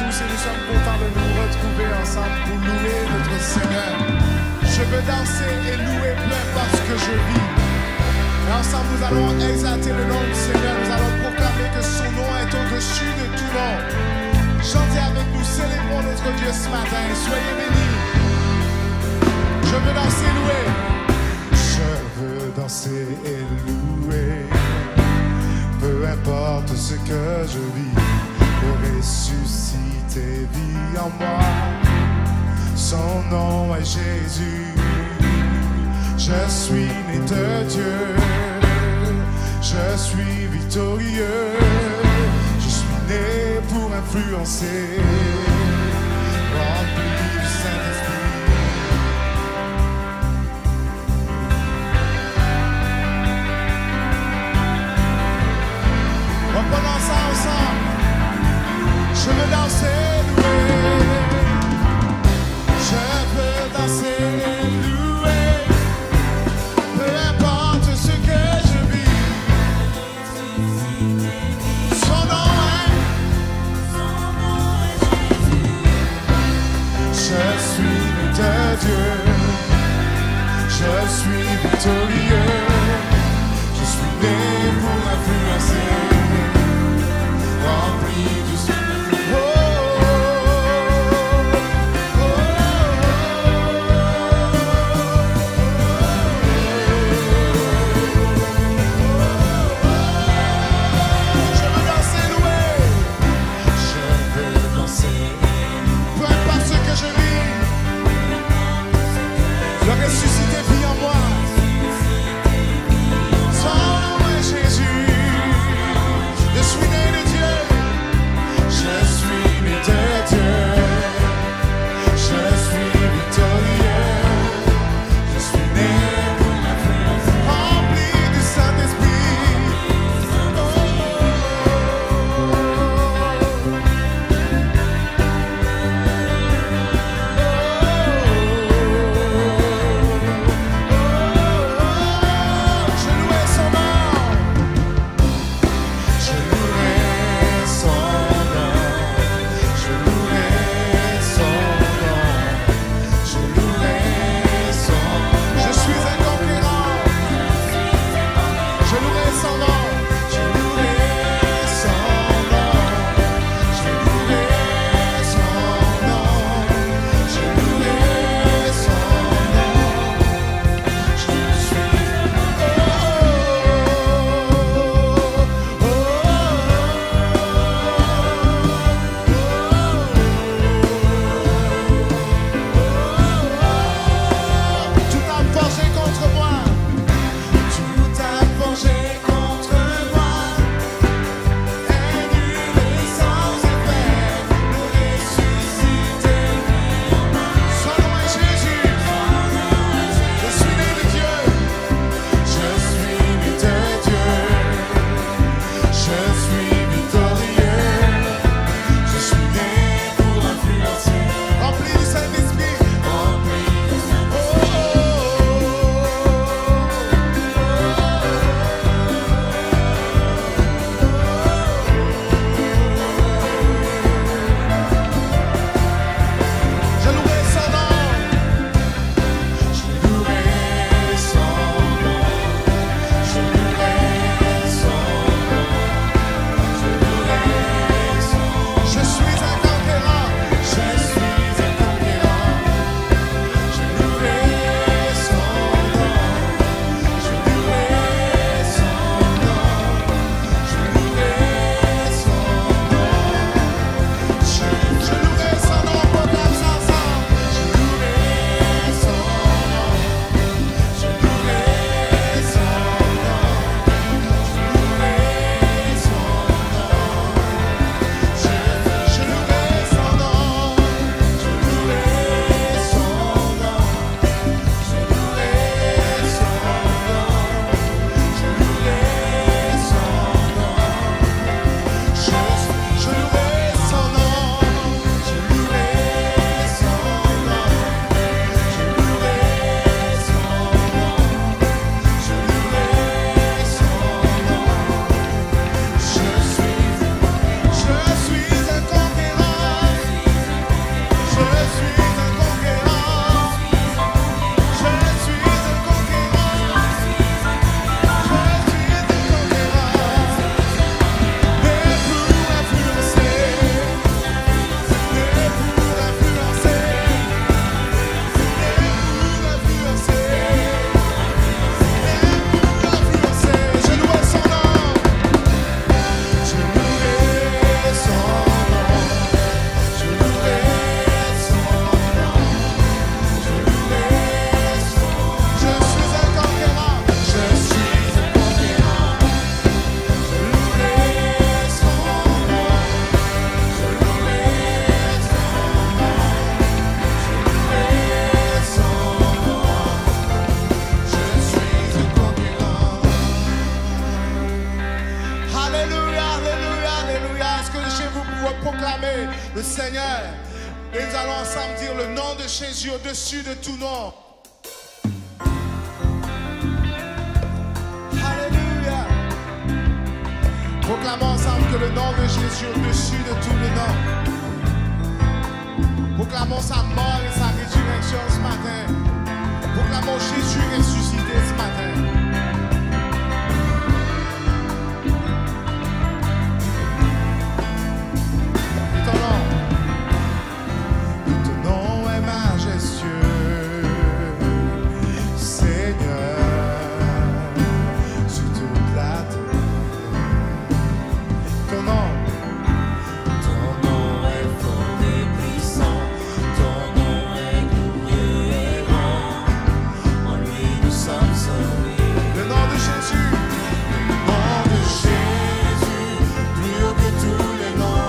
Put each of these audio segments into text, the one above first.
tous et nous sommes contents de nous retrouver ensemble pour louer notre Seigneur. Je veux danser et louer peu importe ce que je vis. Et ensemble, nous allons exalter le nom du Seigneur. Nous allons proclamer que son nom est au-dessus de tout nom. Chantez avec nous, célébrons notre Dieu ce matin. Soyez bénis. Je veux danser et louer. Je veux danser et louer. Peu importe ce que je vis, le ressuscité vit en moi. Son nom est Jésus. Je suis né de Dieu. Je suis victorieux. Je suis né pour influencer. Rempli du Saint-Esprit. Reprenons ça ensemble. Je veux danser et louer. Je veux danser et louer. Peu importe ce que je vis. Son nom est Jésus. Je suis né de Dieu. Je suis victorieux. Je suis né pour influencer. Rempli du Saint-Esprit. Oh, oh, oh, je veux danser, louer. Je veux danser. Peu importe ce que je vis, le ressuscité vit en moi. Son nom est Jésus. Je suis né de Dieu. le Seigneur. Et nous allons ensemble dire le nom de Jésus au-dessus de tout nom. Alléluia. Proclamons ensemble que le nom de Jésus au-dessus de tous les noms. Proclamons sa mort et sa résurrection ce matin. Proclamons Jésus ressuscité ce matin. Ton nom est majestueux, Seigneur, sur toute la terre. Ton nom est fort et puissant, ton nom est glorieux et grand, en lui nous sommes sauvés. Le nom de Jésus, plus haut que tous les noms.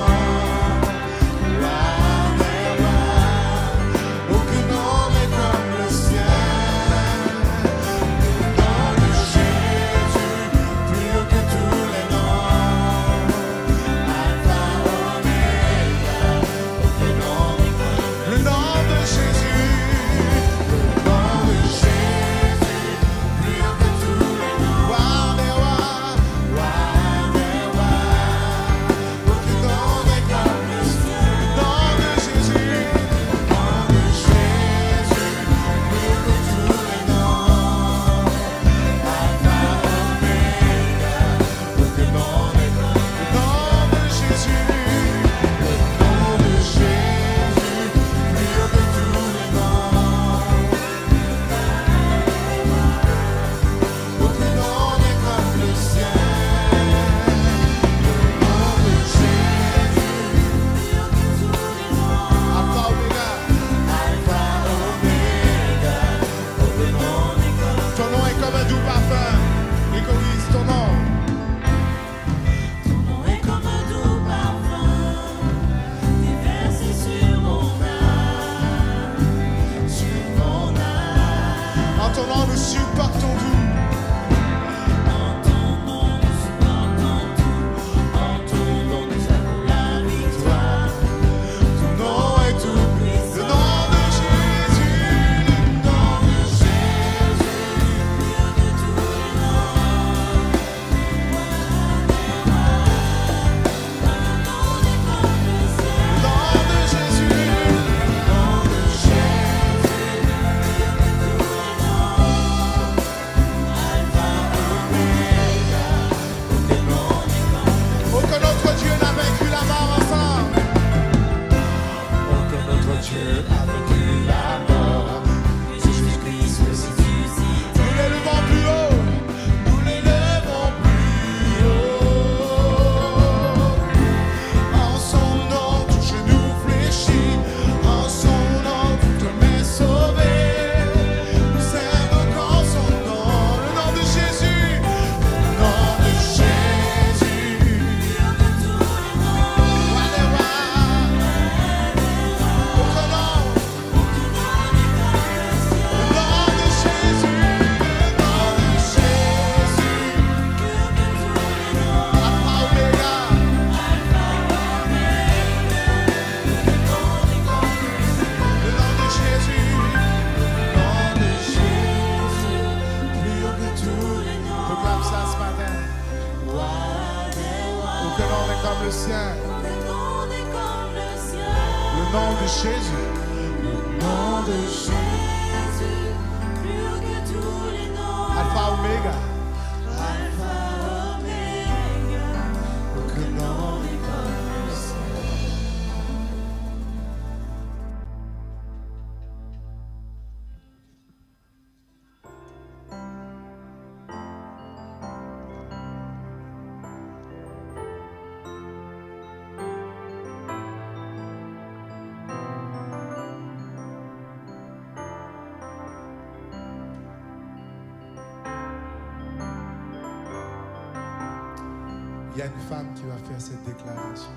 Il y a une femme qui va faire cette déclaration.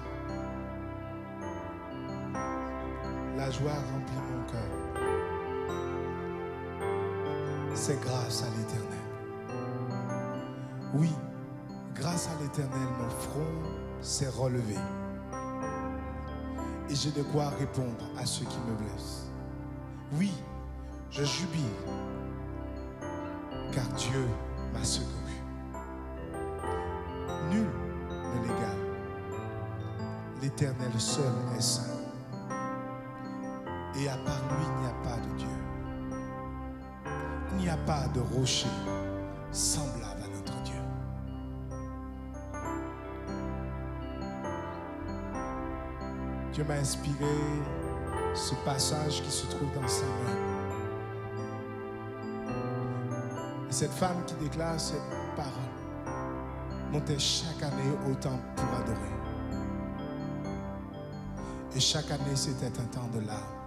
La joie remplit mon cœur. C'est grâce à l'Éternel. Oui, grâce à l'Éternel, mon front s'est relevé. et j'ai de quoi répondre à ceux qui me blessent. Oui, je jubile, car Dieu m'a secouru. Nul ne l'égale. L'Éternel seul est saint. Et à part lui, il n'y a pas de Dieu. Il n'y a pas de rocher semblable à notre Dieu. Dieu m'a inspiré ce passage qui se trouve dans sa main. Et cette femme qui déclare cette parole montait chaque année au temple pour adorer. Et chaque année, c'était un temps de larmes.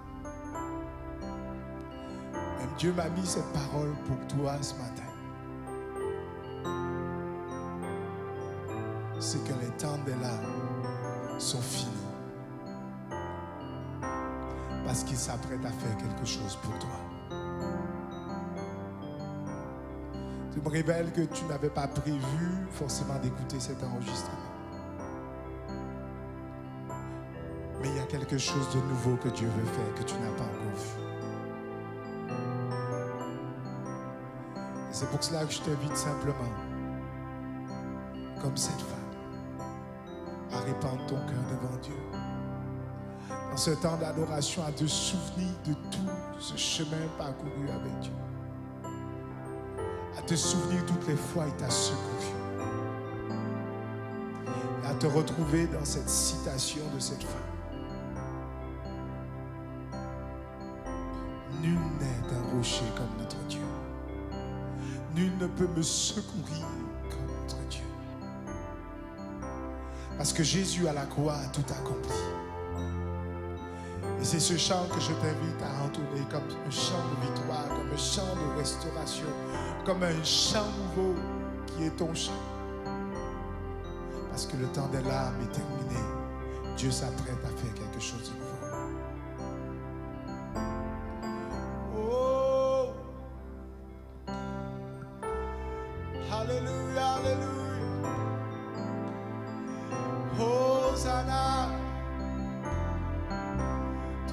Même Dieu m'a mis cette parole pour toi ce matin. C'est que les temps des larmes sont finis. Parce qu'il s'apprête à faire quelque chose pour toi. Tu me révèles que tu n'avais pas prévu forcément d'écouter cet enregistrement. Mais il y a quelque chose de nouveau que Dieu veut faire, que tu n'as pas encore vu. Et c'est pour cela que je t'invite simplement, comme cette femme, à répandre ton cœur devant Dieu. Dans ce temps d'adoration, à te souvenir de tout ce chemin parcouru avec Dieu. À te souvenir toutes les fois où il t'a secouru. Et à te retrouver dans cette citation de cette femme. Nul n'est un rocher comme notre Dieu. Nul ne peut me secourir comme notre Dieu. Parce que Jésus à la croix a tout accompli. Et c'est ce chant que je t'invite à entonner comme un chant de victoire, comme un chant de restauration, comme un chant nouveau qui est ton chant. Parce que le temps des larmes est terminé. Dieu s'apprête à faire quelque chose de nouveau. Alléluia, alléluia. Hosanna.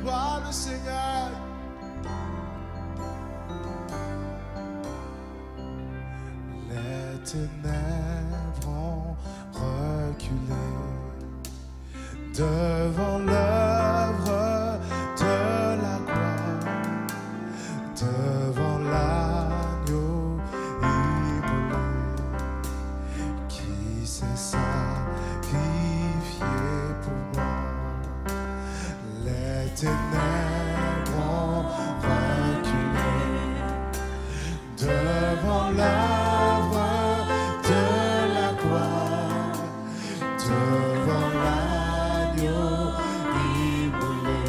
Toi le Seigneur. Les ténèbres ont reculé devant l'œuvre de la croix, devant l'agneau immolé qui s'est sacrifié pour moi. Les ténèbres ont reculé devant l'œuvre de la croix, devant l'agneau immolé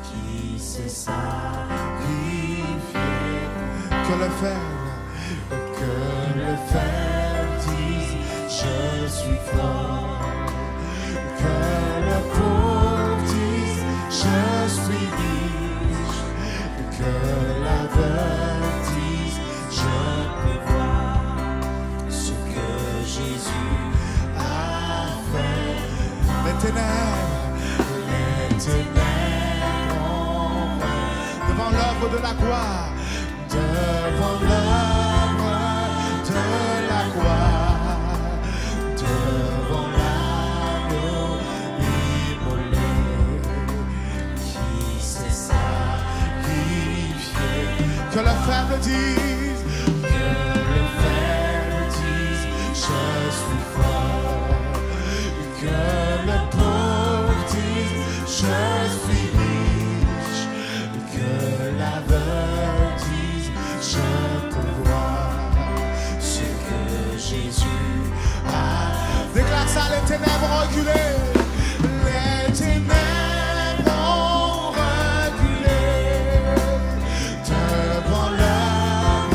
qui s'est sacrifié. Que le fer dise je suis fort, que le pauvre dise je suis riche, que l'aveugle dise je peux voir ce que Jésus a fait. Les ténèbres devant l'œuvre de la croix, devant l'œuvre de la croix, devant l'agneau immolé qui s'est sacrifié. Que le faible dise, je suis fort, que le pauvre dise je suis riche, que l'aveugle dise je peux voir ce que Jésus a. Déclare ça, les ténèbres ont reculé. Les ténèbres ont reculé devant l'œuvre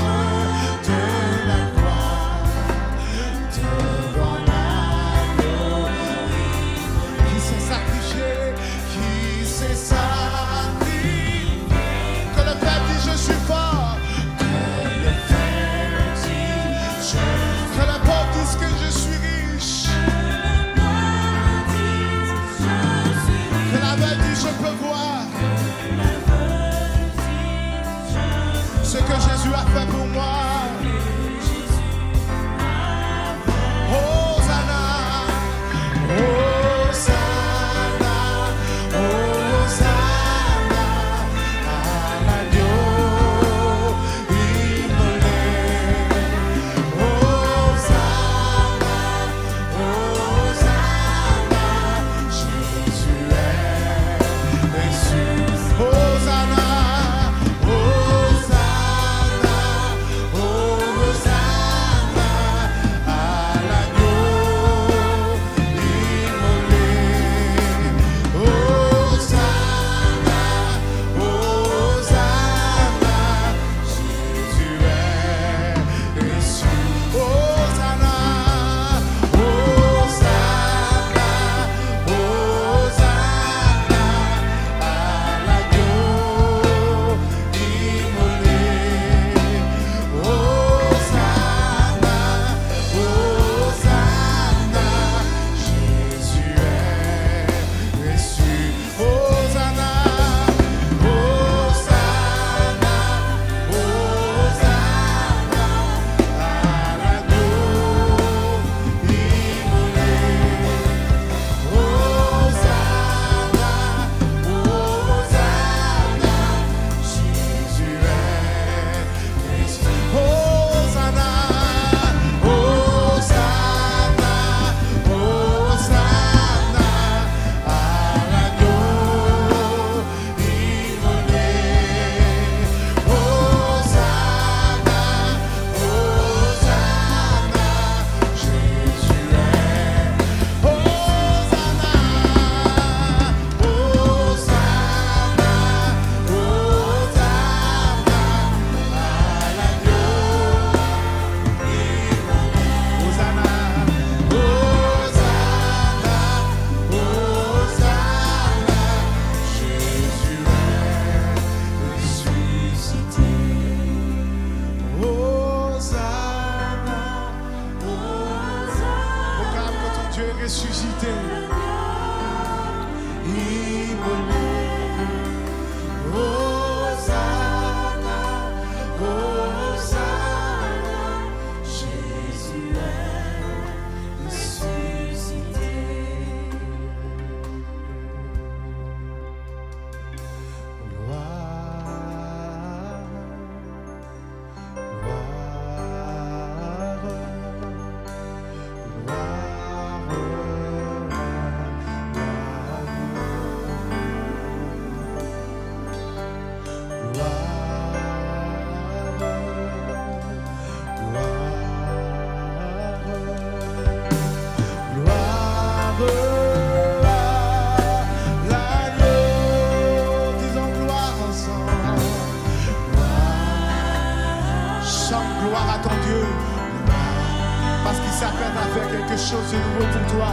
chose de nouveau pour toi.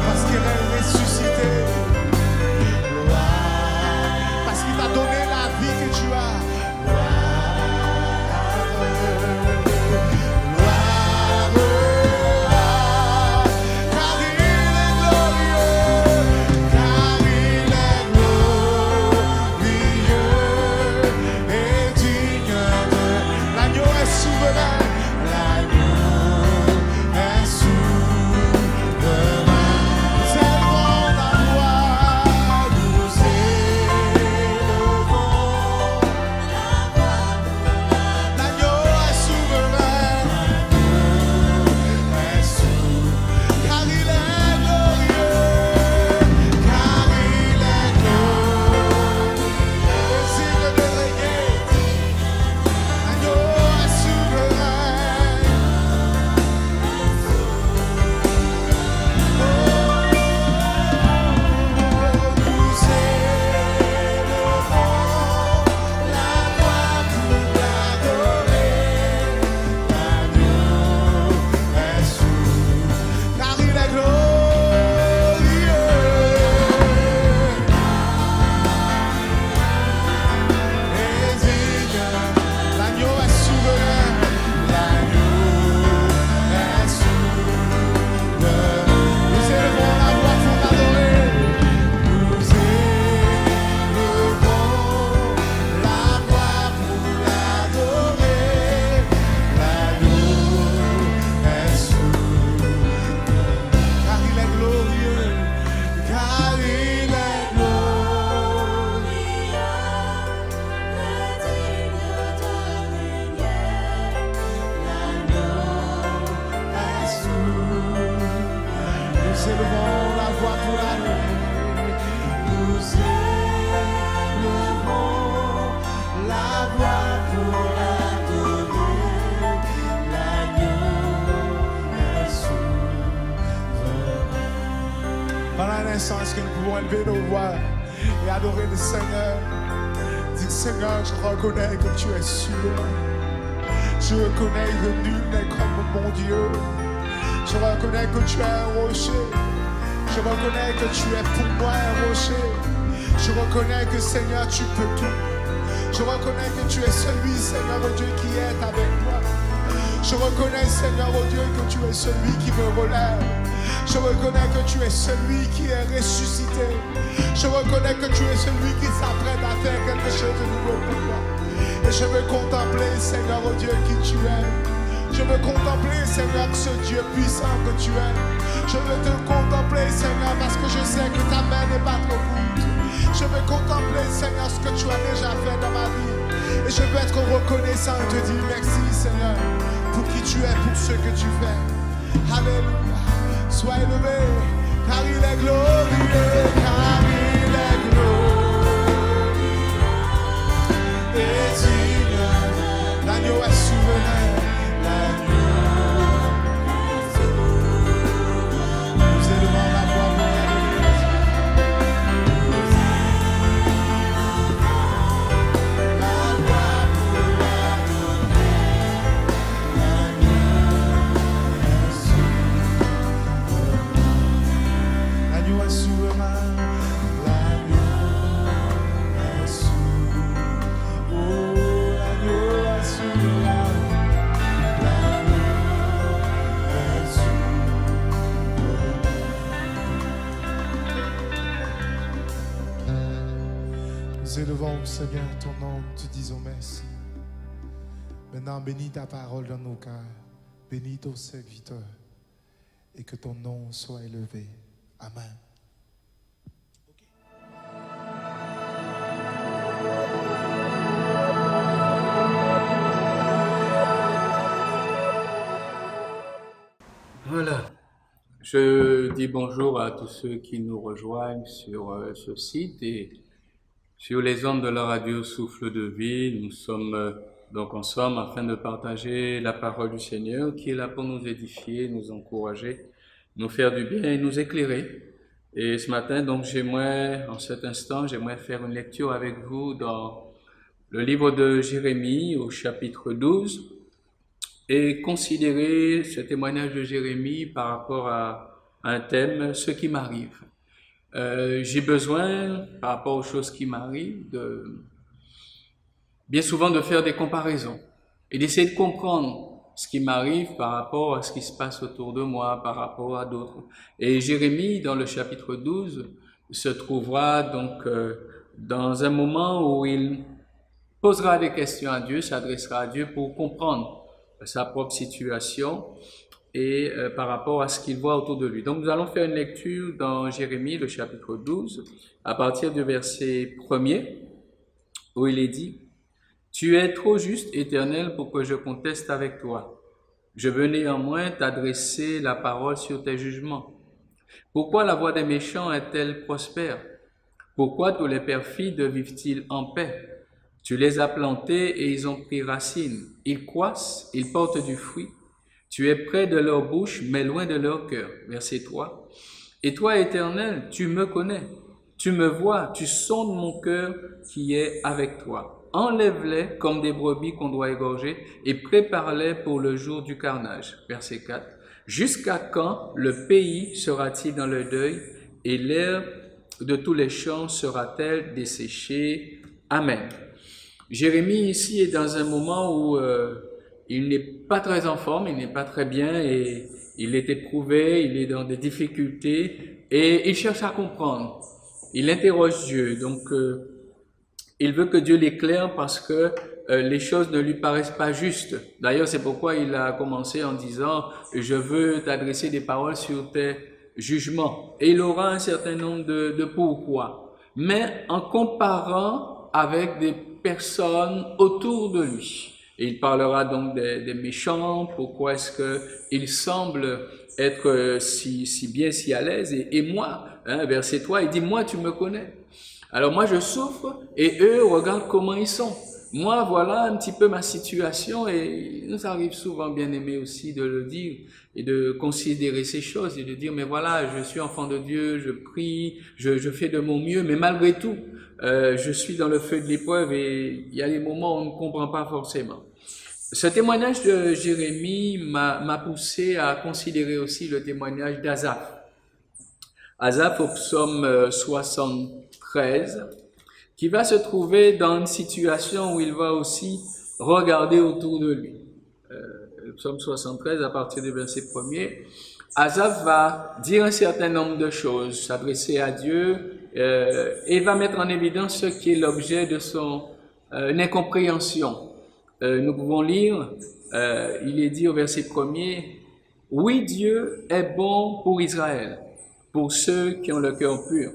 Parce qu'il est ressuscité. Parce qu'il t'a donné la vie que tu as. Est-ce que nous pouvons élever nos voix et adorer le Seigneur? Dis Seigneur, je reconnais que tu es souverain. Je reconnais que nul n'est comme mon Dieu. Je reconnais que tu es un rocher. Je reconnais que tu es pour moi un rocher. Je reconnais que Seigneur, tu peux tout. Je reconnais que tu es celui, Seigneur, oh Dieu, qui est avec moi. Je reconnais, Seigneur, oh Dieu, que tu es celui qui me relève. Je reconnais que tu es celui qui est ressuscité. Je reconnais que tu es celui qui s'apprête à faire quelque chose de nouveau pour moi. Et je veux contempler, Seigneur, oh Dieu, qui tu es. Je veux contempler, Seigneur, ce Dieu puissant que tu es. Je veux te contempler, Seigneur, parce que je sais que ta main n'est pas trop courte. Je veux contempler, Seigneur, ce que tu as déjà fait dans ma vie. Et je veux être reconnaissant et te dire merci, Seigneur, pour qui tu es, pour ce que tu fais. Alléluia. Sois élevé, car il est glorieux, car il est glorieux. Et digne, l'agneau est souverain, l'agneau est souverain. Nous élevons la voix pour l'adoration. La voix pour l'agneau est souverain, l'agneau est souverain, oh l'agneau est souverain, l'agneau est souverain. Nous élevons, Seigneur, ton nom, te disons merci. Maintenant, bénis ta parole dans nos cœurs, bénis ton serviteur, et que ton nom soit élevé. Amen. Voilà. Je dis bonjour à tous ceux qui nous rejoignent sur ce site et sur les ondes de la radio Souffle de Vie. Nous sommes donc ensemble afin de partager la parole du Seigneur qui est là pour nous édifier, nous encourager, nous faire du bien et nous éclairer. Et ce matin, donc, en cet instant, j'aimerais faire une lecture avec vous dans le livre de Jérémie au chapitre 12. et considérer ce témoignage de Jérémie par rapport à un thème, ce qui m'arrive. J'ai besoin, par rapport aux choses qui m'arrivent, bien souvent de faire des comparaisons et d'essayer de comprendre ce qui m'arrive par rapport à ce qui se passe autour de moi, par rapport à d'autres. Et Jérémie, dans le chapitre 12, se trouvera donc dans un moment où il posera des questions à Dieu, s'adressera à Dieu pour comprendre sa propre situation et par rapport à ce qu'il voit autour de lui. Donc nous allons faire une lecture dans Jérémie, le chapitre 12, à partir du verset 1er, où il est dit: « Tu es trop juste, Éternel, pour que je conteste avec toi. Je veux néanmoins t'adresser la parole sur tes jugements. Pourquoi la voie des méchants est-elle prospère? Pourquoi tous les perfides vivent-ils en paix? Tu les as plantés et ils ont pris racine. Ils croissent, ils portent du fruit. Tu es près de leur bouche, mais loin de leur cœur. » Verset 3. « Et toi, Éternel, tu me connais. Tu me vois, tu sondes mon cœur qui est avec toi. Enlève-les comme des brebis qu'on doit égorger et prépare-les pour le jour du carnage. » Verset 4. « Jusqu'à quand le pays sera-t-il dans le deuil et l'herbe de tous les champs sera-t-elle desséchée? Amen. » Jérémie ici est dans un moment où il n'est pas très en forme, il n'est pas très bien et il est éprouvé, il est dans des difficultés et il cherche à comprendre. Il interroge Dieu, donc il veut que Dieu l'éclaire parce que les choses ne lui paraissent pas justes. D'ailleurs, c'est pourquoi il a commencé en disant « Je veux t'adresser des paroles sur tes jugements. » Et il aura un certain nombre de pourquoi. Mais en comparant avec des personnes autour de lui. Et il parlera donc des méchants, pourquoi est-ce qu'ils semblent être si bien, si à l'aise. Et moi, verset 3, il dit « Moi, tu me connais. » Alors moi, je souffre et eux, regarde comment ils sont. Moi, voilà un petit peu ma situation et il nous arrive souvent, bien aimé aussi, de le dire et de considérer ces choses et de dire, mais voilà, je suis enfant de Dieu, je prie, je fais de mon mieux, mais malgré tout, je suis dans le feu de l'épreuve et il y a des moments où on ne comprend pas forcément. Ce témoignage de Jérémie m'a poussé à considérer aussi le témoignage d'Asaph. Asaph au psaume 73, qui va se trouver dans une situation où il va aussi regarder autour de lui. Le psaume 73, à partir du verset 1er, Asaph va dire un certain nombre de choses, s'adresser à Dieu et va mettre en évidence ce qui est l'objet de son incompréhension. Nous pouvons lire, il est dit au verset 1er, « Oui, Dieu est bon pour Israël, pour ceux qui ont le cœur pur. »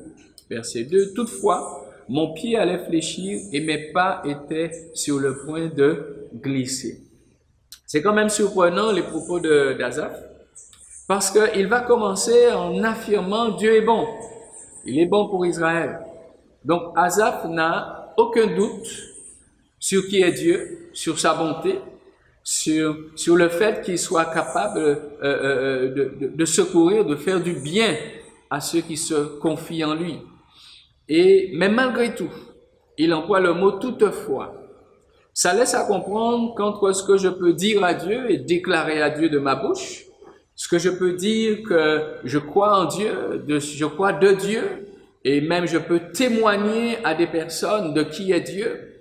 Verset 2, « Toutefois, mon pied allait fléchir et mes pas étaient sur le point de glisser. » C'est quand même surprenant les propos d'Asaph, parce qu'il va commencer en affirmant « Dieu est bon, il est bon pour Israël. » Donc Asaph n'a aucun doute sur qui est Dieu, sur sa bonté, sur le fait qu'il soit capable de secourir, de faire du bien à ceux qui se confient en lui. Mais malgré tout, il emploie le mot « toutefois ». Ça laisse à comprendre qu'entre ce que je peux dire à Dieu et déclarer à Dieu de ma bouche, ce que je peux dire que je crois en Dieu, je crois de Dieu, et même je peux témoigner à des personnes de qui est Dieu,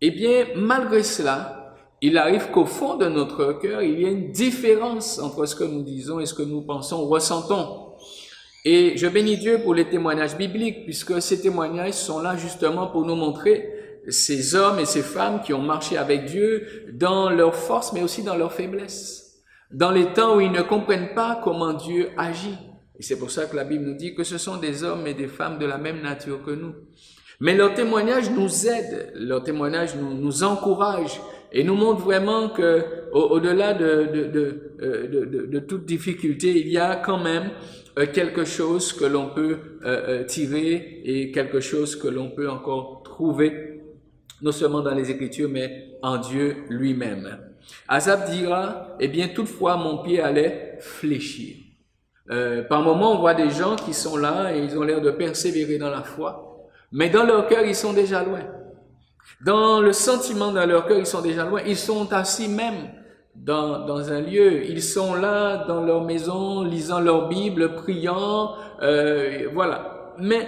eh bien, malgré cela, il arrive qu'au fond de notre cœur, il y a une différence entre ce que nous disons et ce que nous pensons, ressentons. Et je bénis Dieu pour les témoignages bibliques, puisque ces témoignages sont là justement pour nous montrer ces hommes et ces femmes qui ont marché avec Dieu dans leur force, mais aussi dans leur faiblesse, dans les temps où ils ne comprennent pas comment Dieu agit. Et c'est pour ça que la Bible nous dit que ce sont des hommes et des femmes de la même nature que nous. Mais leur témoignage nous aide, leur témoignage nous encourage et nous montre vraiment que au-delà de toute difficulté, il y a quand même quelque chose que l'on peut tirer et quelque chose que l'on peut encore trouver, non seulement dans les Écritures, mais en Dieu lui-même. Asaph dira, eh bien, toutefois, mon pied allait fléchir. Par moments, on voit des gens qui sont là et ils ont l'air de persévérer dans la foi, mais dans leur cœur, ils sont déjà loin. Dans le sentiment dans leur cœur, ils sont déjà loin. Ils sont assis même dans un lieu. Ils sont là dans leur maison, lisant leur Bible, priant, voilà. Mais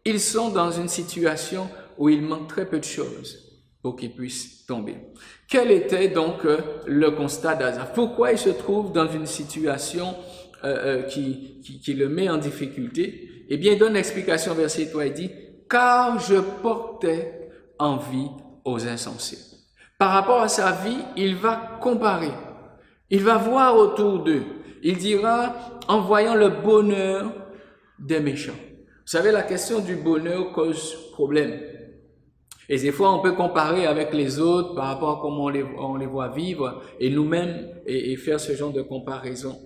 ils sont dans une situation où il manque très peu de choses pour qu'ils puissent tomber. Quel était donc le constat d'Asaph? Pourquoi il se trouve dans une situation qui le met en difficulté? Eh bien, il donne l'explication, verset 3, il dit « Car je portais envie aux insensés ». Par rapport à sa vie, il va comparer. Il va voir autour d'eux. Il dira, en voyant le bonheur des méchants. Vous savez, la question du bonheur cause problème. Et des fois, on peut comparer avec les autres par rapport à comment on les voit vivre et nous-mêmes et faire ce genre de comparaison.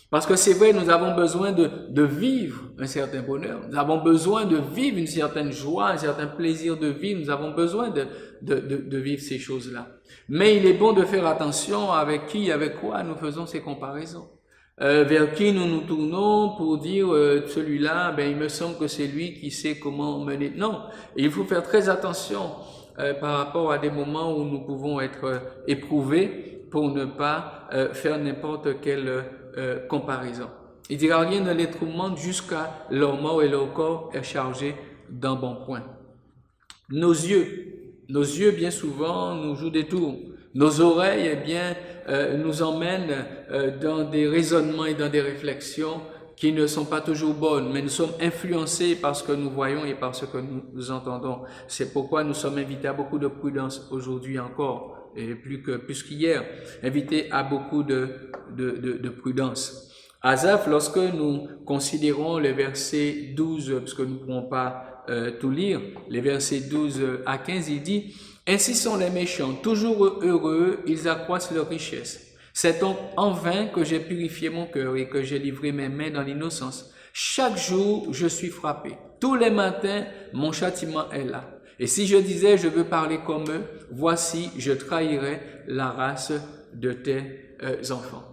Parce que c'est vrai, nous avons besoin de vivre un certain bonheur. Nous avons besoin de vivre une certaine joie, un certain plaisir de vivre. Nous avons besoin de vivre ces choses-là. Mais il est bon de faire attention avec qui, avec quoi nous faisons ces comparaisons. Vers qui nous nous tournons pour dire celui-là, ben il me semble que c'est lui qui sait comment mener. Non, il faut faire très attention par rapport à des moments où nous pouvons être éprouvés pour ne pas faire n'importe quelle comparaison. Il dira rien ne les tourmente jusqu'à leur mort et leur corps est chargé d'un bon point. Nos yeux bien souvent nous jouent des tours. Nos oreilles, eh bien, nous emmènent dans des raisonnements et dans des réflexions qui ne sont pas toujours bonnes, mais nous sommes influencés par ce que nous voyons et par ce que nous entendons. C'est pourquoi nous sommes invités à beaucoup de prudence aujourd'hui encore, et plus qu'hier, invités à beaucoup de prudence. Asaph, lorsque nous considérons les versets 12, parce que nous ne pourrons pas tout lire, les versets 12 à 15, il dit « Ainsi sont les méchants, toujours heureux, ils accroissent leur richesse. C'est donc en vain que j'ai purifié mon cœur et que j'ai livré mes mains dans l'innocence. Chaque jour, je suis frappé. Tous les matins, mon châtiment est là. Et si je disais, je veux parler comme eux, voici, je trahirais la race de tes enfants. »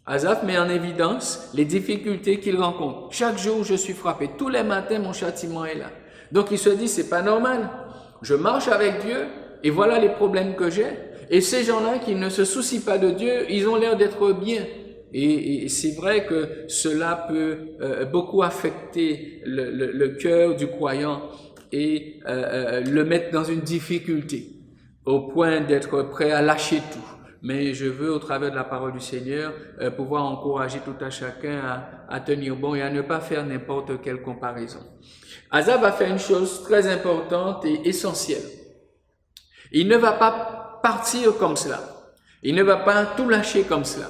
Asaph met en évidence les difficultés qu'il rencontre. Chaque jour, je suis frappé. Tous les matins, mon châtiment est là. Donc, il se dit, c'est pas normal. Je marche avec Dieu et voilà les problèmes que j'ai. Et ces gens-là qui ne se soucient pas de Dieu, ils ont l'air d'être bien. Et c'est vrai que cela peut beaucoup affecter le cœur du croyant et le mettre dans une difficulté au point d'être prêt à lâcher tout. Mais je veux, au travers de la parole du Seigneur, pouvoir encourager tout à chacun à tenir bon et à ne pas faire n'importe quelle comparaison. Asaph va faire une chose très importante et essentielle. Il ne va pas partir comme cela. Il ne va pas tout lâcher comme cela.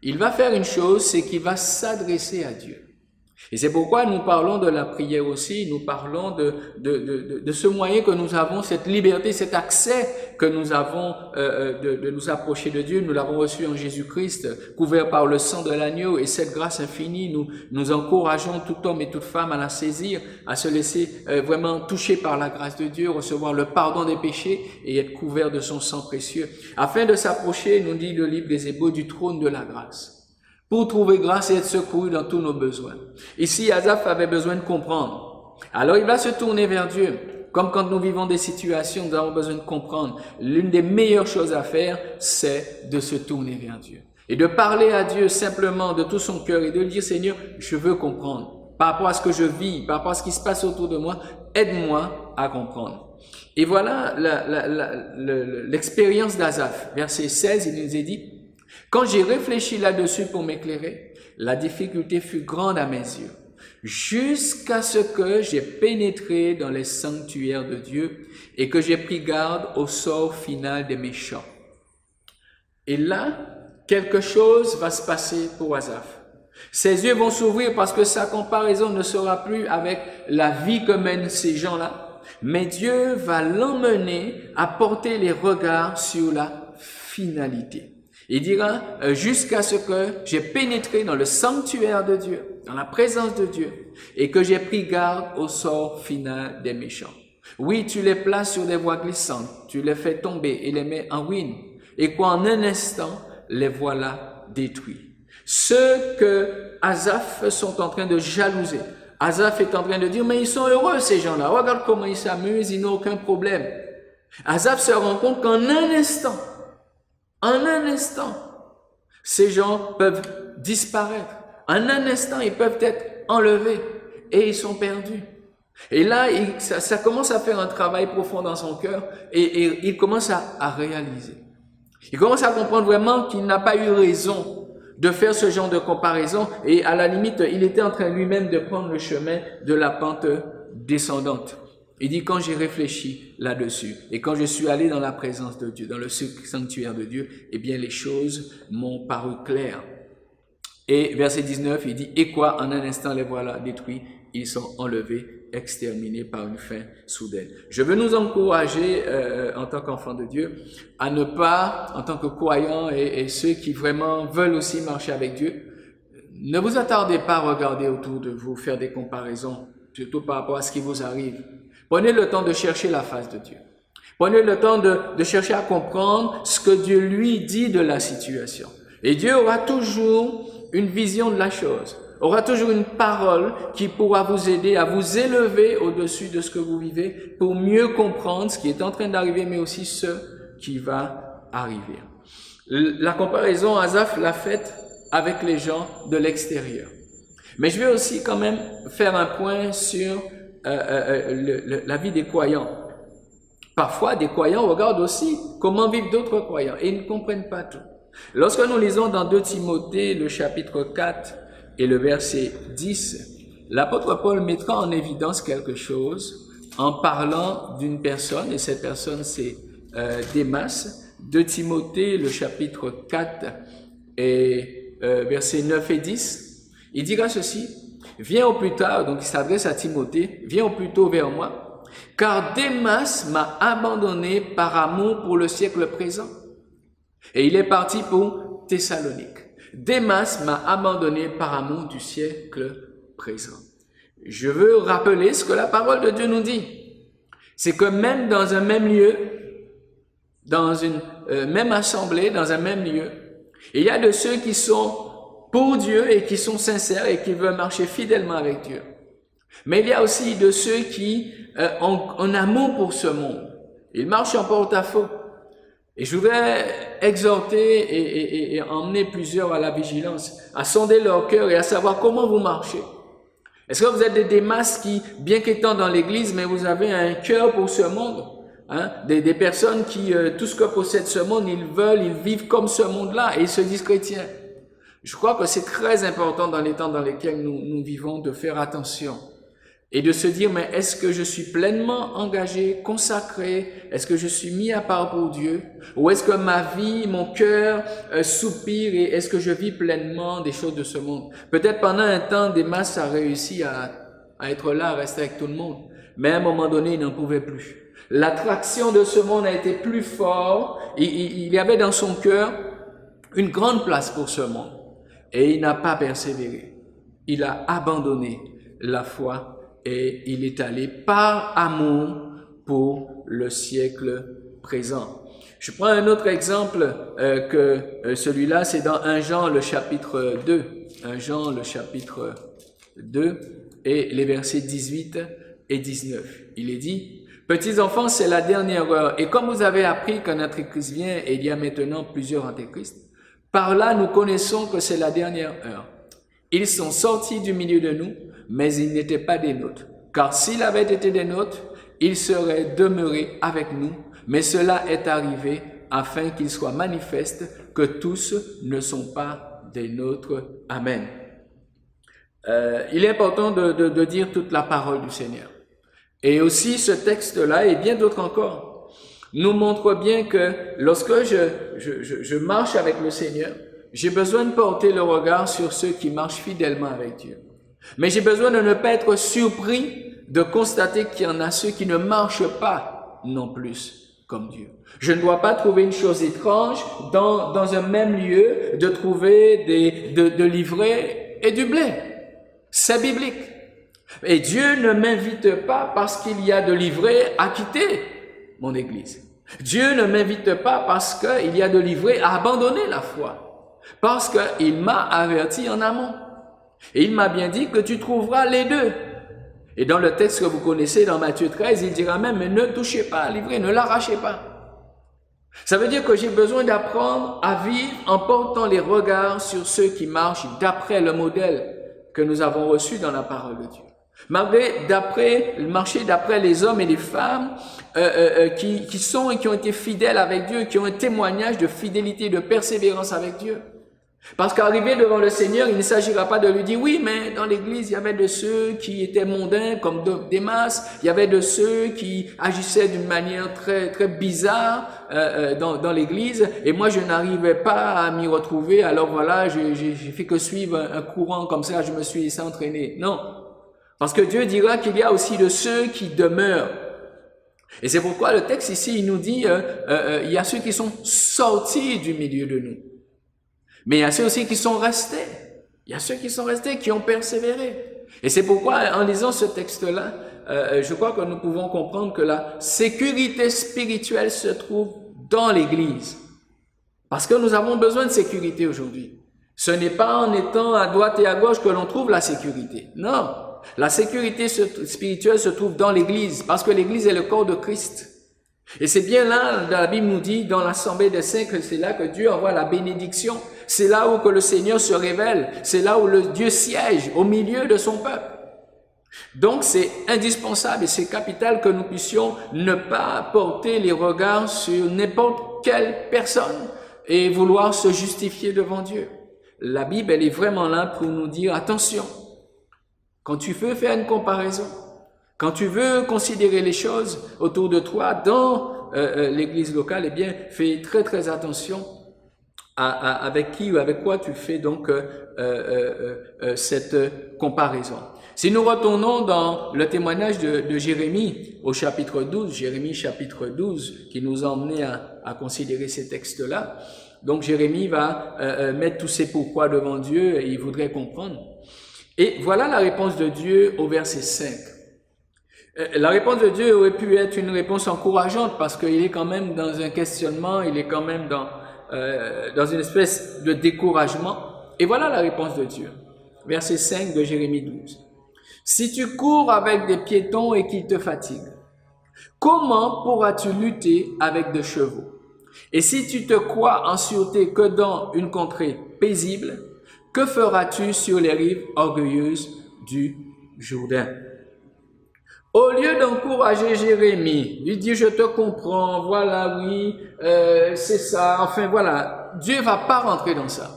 Il va faire une chose, c'est qu'il va s'adresser à Dieu. Et c'est pourquoi nous parlons de la prière aussi, nous parlons de ce moyen que nous avons, cette liberté, cet accès que nous avons de nous approcher de Dieu. Nous l'avons reçu en Jésus-Christ, couvert par le sang de l'agneau, et cette grâce infinie, nous encourageons tout homme et toute femme à la saisir, à se laisser vraiment toucher par la grâce de Dieu, recevoir le pardon des péchés et être couvert de son sang précieux, afin de s'approcher, nous dit le livre des Hébreux, du trône de la grâce, pour trouver grâce et être secouru dans tous nos besoins. Ici, Asaph avait besoin de comprendre. Alors, il va se tourner vers Dieu. Comme quand nous vivons des situations, nous avons besoin de comprendre. L'une des meilleures choses à faire, c'est de se tourner vers Dieu. Et de parler à Dieu simplement de tout son cœur et de lui dire, Seigneur, je veux comprendre. Par rapport à ce que je vis, par rapport à ce qui se passe autour de moi, aide-moi à comprendre. Et voilà l'expérience d'Asaph. Verset 16, il nous est dit, quand j'ai réfléchi là-dessus pour m'éclairer, la difficulté fut grande à mes yeux, jusqu'à ce que j'ai pénétré dans les sanctuaires de Dieu et que j'ai pris garde au sort final des méchants. Et là, quelque chose va se passer pour Asaph. Ses yeux vont s'ouvrir parce que sa comparaison ne sera plus avec la vie que mènent ces gens-là, mais Dieu va l'emmener à porter les regards sur la finalité. Il dira, jusqu'à ce que j'ai pénétré dans le sanctuaire de Dieu, dans la présence de Dieu, et que j'ai pris garde au sort final des méchants. Oui, tu les places sur des voies glissantes, tu les fais tomber et les mets en ruine, et qu'en un instant, les voilà détruits. Ceux que Asaph sont en train de jalouser, Asaph est en train de dire, mais ils sont heureux ces gens-là, regarde comment ils s'amusent, ils n'ont aucun problème. Asaph se rend compte qu'en un instant, Ces gens peuvent disparaître. En un instant, ils peuvent être enlevés et ils sont perdus. Et là, ça commence à faire un travail profond dans son cœur et il commence à réaliser. Il commence à comprendre vraiment qu'il n'a pas eu raison de faire ce genre de comparaison et à la limite, il était en train lui-même de prendre le chemin de la pente descendante. Il dit, quand j'ai réfléchi là-dessus et quand je suis allé dans la présence de Dieu, dans le sanctuaire de Dieu, eh bien les choses m'ont paru claires. Et verset 19, il dit, et quoi, en un instant les voilà détruits, ils sont enlevés, exterminés par une fin soudaine. Je veux nous encourager en tant qu'enfants de Dieu à ne pas, en tant que croyants et ceux qui vraiment veulent aussi marcher avec Dieu, ne vous attardez pas à regarder autour de vous, faire des comparaisons, surtout par rapport à ce qui vous arrive. Prenez le temps de chercher la face de Dieu. Prenez le temps de chercher à comprendre ce que Dieu lui dit de la situation. Et Dieu aura toujours une vision de la chose, aura toujours une parole qui pourra vous aider à vous élever au-dessus de ce que vous vivez pour mieux comprendre ce qui est en train d'arriver, mais aussi ce qui va arriver. La comparaison, Asaph l'a faite avec les gens de l'extérieur. Mais je vais aussi quand même faire un point sur la vie des croyants. Parfois, des croyants regardent aussi comment vivent d'autres croyants et ils ne comprennent pas tout. Lorsque nous lisons dans 2 Timothée, le chapitre 4 et le verset 10, l'apôtre Paul mettra en évidence quelque chose en parlant d'une personne, et cette personne c'est Démas. 2 Timothée, le chapitre 4 et versets 9 et 10, il dira ceci, « Viens au plus tard », donc il s'adresse à Timothée, « Viens au plus tôt vers moi, car Démas m'a abandonné par amour pour le siècle présent. » Et il est parti pour Thessalonique. Démas m'a abandonné par amour du siècle présent. Je veux rappeler ce que la parole de Dieu nous dit. C'est que même dans un même lieu, dans une même assemblée, dans un même lieu, il y a de ceux qui sont pour Dieu et qui sont sincères et qui veulent marcher fidèlement avec Dieu. Mais il y a aussi de ceux qui ont un amour pour ce monde. Ils marchent en porte-à-faux. Et je voudrais exhorter et emmener plusieurs à la vigilance, à sonder leur cœur et à savoir comment vous marchez. Est-ce que vous êtes des Démas qui, bien qu'étant dans l'église, mais vous avez un cœur pour ce monde, hein? Des personnes qui, tout ce que possède ce monde, ils vivent comme ce monde-là et ils se disent chrétiens. Je crois que c'est très important dans les temps dans lesquels nous vivons de faire attention. Et de se dire, mais est-ce que je suis pleinement engagé, consacré? Est-ce que je suis mis à part pour Dieu? Ou est-ce que ma vie, mon cœur soupire et est-ce que je vis pleinement des choses de ce monde? Peut-être pendant un temps, Démas a réussi à être là, à rester avec tout le monde. Mais à un moment donné, il n'en pouvait plus. L'attraction de ce monde a été plus forte. Il y avait dans son cœur une grande place pour ce monde. Et il n'a pas persévéré. Il a abandonné la foi. Et il est allé par amour pour le siècle présent. Je prends un autre exemple que celui-là, c'est dans 1 Jean le chapitre 2. 1 Jean le chapitre 2 et les versets 18 et 19. Il est dit, « Petits enfants, c'est la dernière heure. Et comme vous avez appris qu'un antéchrist vient et il y a maintenant plusieurs antéchrists, par là nous connaissons que c'est la dernière heure. Ils sont sortis du milieu de nous, mais ils n'étaient pas des nôtres. Car s'ils avaient été des nôtres, ils seraient demeurés avec nous. Mais cela est arrivé afin qu'il soit manifeste que tous ne sont pas des nôtres. Amen. Il est important de dire toute la parole du Seigneur. Et aussi ce texte-là et bien d'autres encore nous montrent bien que lorsque je marche avec le Seigneur, j'ai besoin de porter le regard sur ceux qui marchent fidèlement avec Dieu. Mais j'ai besoin de ne pas être surpris de constater qu'il y en a ceux qui ne marchent pas non plus comme Dieu. Je ne dois pas trouver une chose étrange dans un même lieu de trouver de l'ivraie et du blé. C'est biblique. Et Dieu ne m'invite pas parce qu'il y a de l'ivraie à quitter mon église. Dieu ne m'invite pas parce qu'il y a de l'ivraie à abandonner la foi. Parce qu'il m'a averti en amont. Et il m'a bien dit que tu trouveras les deux. Et dans le texte que vous connaissez, dans Matthieu 13, il dira même, mais ne touchez pas à l'ivraie, ne l'arrachez pas. Ça veut dire que j'ai besoin d'apprendre à vivre en portant les regards sur ceux qui marchent d'après le modèle que nous avons reçu dans la parole de Dieu. Marcher d'après les hommes et les femmes qui sont et qui ont été fidèles avec Dieu, qui ont un témoignage de fidélité, de persévérance avec Dieu. Parce qu'arrivé devant le Seigneur, il ne s'agira pas de lui dire, oui, mais dans l'église, il y avait de ceux qui étaient mondains, comme Démas, il y avait de ceux qui agissaient d'une manière très, très bizarre dans l'église, et moi, je n'arrivais pas à m'y retrouver, alors voilà, j'ai fait que suivre un courant comme ça, je me suis laissé entraîner. Non. Parce que Dieu dira qu'il y a aussi de ceux qui demeurent. Et c'est pourquoi le texte ici, il nous dit, il y a ceux qui sont sortis du milieu de nous. Mais il y a ceux aussi qui sont restés. Il y a ceux qui sont restés, qui ont persévéré. Et c'est pourquoi, en lisant ce texte-là, je crois que nous pouvons comprendre que la sécurité spirituelle se trouve dans l'Église. Parce que nous avons besoin de sécurité aujourd'hui. Ce n'est pas en étant à droite et à gauche que l'on trouve la sécurité. Non. La sécurité spirituelle se trouve dans l'Église, parce que l'Église est le corps de Christ. Et c'est bien là, la Bible nous dit, dans l'assemblée des saints, que c'est là que Dieu envoie la bénédiction. C'est là où que le Seigneur se révèle. C'est là où le Dieu siège, au milieu de son peuple. Donc c'est indispensable et c'est capital que nous puissions ne pas porter les regards sur n'importe quelle personne et vouloir se justifier devant Dieu. La Bible, elle est vraiment là pour nous dire, attention, quand tu veux faire une comparaison, quand tu veux considérer les choses autour de toi dans l'église locale, eh bien, fais très très attention avec qui ou avec quoi tu fais donc cette comparaison. Si nous retournons dans le témoignage de Jérémie au chapitre 12, Jérémie chapitre 12, qui nous a emmenés à considérer ces textes-là, donc Jérémie va mettre tous ses pourquoi devant Dieu et il voudrait comprendre. Et voilà la réponse de Dieu au verset 5. La réponse de Dieu aurait pu être une réponse encourageante parce qu'il est quand même dans un questionnement, il est quand même dans une espèce de découragement. Et voilà la réponse de Dieu. Verset 5 de Jérémie 12. Si tu cours avec des piétons et qu'ils te fatiguent, comment pourras-tu lutter avec des chevaux? Et si tu te crois en sûreté que dans une contrée paisible, que feras-tu sur les rives orgueilleuses du Jourdain? Au lieu d'encourager Jérémie, lui dire je te comprends, voilà, oui, c'est ça, enfin voilà, Dieu va pas rentrer dans ça.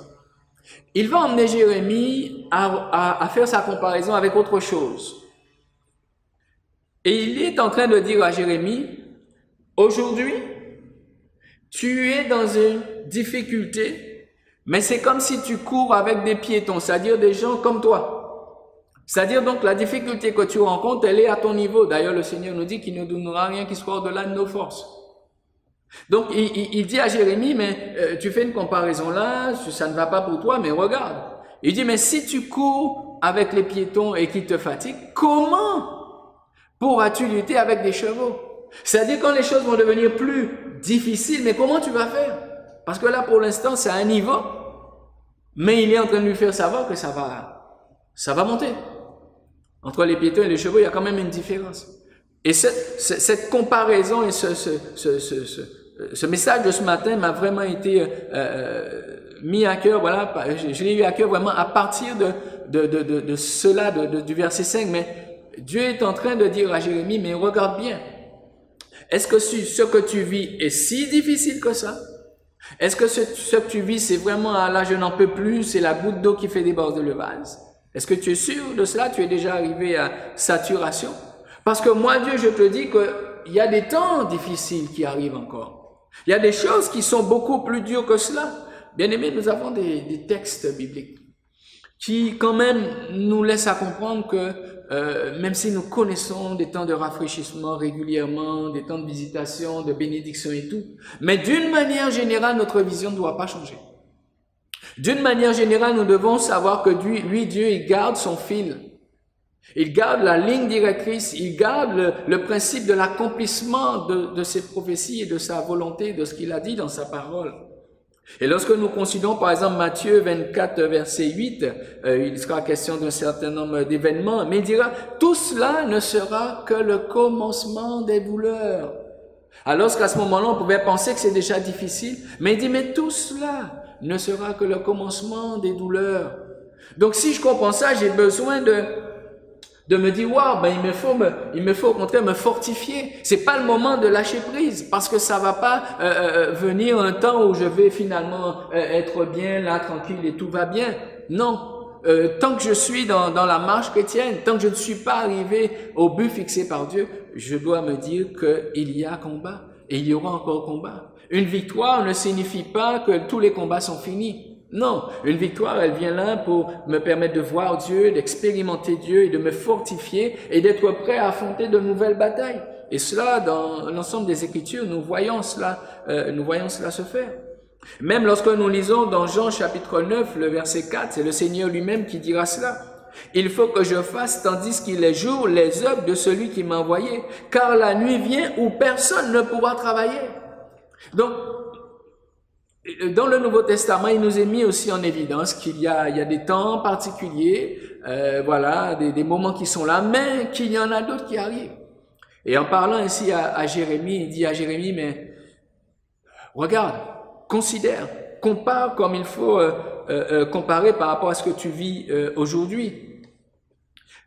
Il va emmener Jérémie à faire sa comparaison avec autre chose. Et il est en train de dire à Jérémie, aujourd'hui, tu es dans une difficulté, mais c'est comme si tu cours avec des piétons, c'est-à-dire des gens comme toi. C'est-à-dire donc la difficulté que tu rencontres, elle est à ton niveau. D'ailleurs, le Seigneur nous dit qu'il ne donnera rien qui soit au-delà de nos forces. Donc, il dit à Jérémie, mais tu fais une comparaison là, ça ne va pas pour toi, mais regarde. Il dit, mais si tu cours avec les piétons et qu'ils te fatiguent, comment pourras-tu lutter avec des chevaux? C'est-à-dire quand les choses vont devenir plus difficiles, mais comment tu vas faire? Parce que là, pour l'instant, c'est à un niveau, mais il est en train de lui faire savoir que ça va monter. Entre les piétons et les chevaux, il y a quand même une différence. Et cette comparaison et ce message de ce matin m'a vraiment été mis à cœur, voilà, je l'ai eu à cœur vraiment à partir de cela, du verset 5, mais Dieu est en train de dire à Jérémie, mais regarde bien, est-ce que ce que tu vis est si difficile que ça? Est-ce que ce que tu vis, c'est vraiment, là je n'en peux plus, c'est la goutte d'eau qui fait déborder le vase? Est-ce que tu es sûr de cela? Tu es déjà arrivé à saturation? Parce que moi, Dieu, je te dis qu'il y a des temps difficiles qui arrivent encore. Il y a des choses qui sont beaucoup plus dures que cela. Bien aimé, nous avons des textes bibliques qui quand même nous laissent à comprendre que même si nous connaissons des temps de rafraîchissement régulièrement, des temps de visitation, de bénédiction et tout, mais d'une manière générale, notre vision ne doit pas changer. D'une manière générale, nous devons savoir que lui, Dieu, il garde son fil. Il garde la ligne directrice, il garde le principe de l'accomplissement de ses prophéties et de sa volonté, de ce qu'il a dit dans sa parole. Et lorsque nous considérons par exemple Matthieu 24, verset 8, il sera question d'un certain nombre d'événements, mais il dira, tout cela ne sera que le commencement des douleurs. Alors qu'à ce moment-là, on pouvait penser que c'est déjà difficile, mais il dit, mais tout cela ne sera que le commencement des douleurs. Donc si je comprends ça, j'ai besoin de me dire, waouh, ben il me faut au contraire me fortifier. C'est pas le moment de lâcher prise, parce que ça va pas venir un temps où je vais finalement être bien là, tranquille et tout va bien. Non. Tant que je suis dans la marche chrétienne, tant que je ne suis pas arrivé au but fixé par Dieu, je dois me dire qu'il y a combat et il y aura encore combat. Une victoire ne signifie pas que tous les combats sont finis. Non, une victoire, elle vient là pour me permettre de voir Dieu, d'expérimenter Dieu et de me fortifier et d'être prêt à affronter de nouvelles batailles. Et cela, dans l'ensemble des Écritures, nous voyons cela se faire. Même lorsque nous lisons dans Jean chapitre 9, le verset 4, c'est le Seigneur lui-même qui dira cela. Il faut que je fasse, tandis qu'il est jour, les œuvres de celui qui m'a envoyé, car la nuit vient où personne ne pourra travailler. Donc, dans le Nouveau Testament, il nous est mis aussi en évidence qu'il y a des temps particuliers, voilà, des moments qui sont là, mais qu'il y en a d'autres qui arrivent. Et en parlant ainsi à Jérémie, il dit à Jérémie, mais regarde, considère, compare comme il faut comparer par rapport à ce que tu vis aujourd'hui.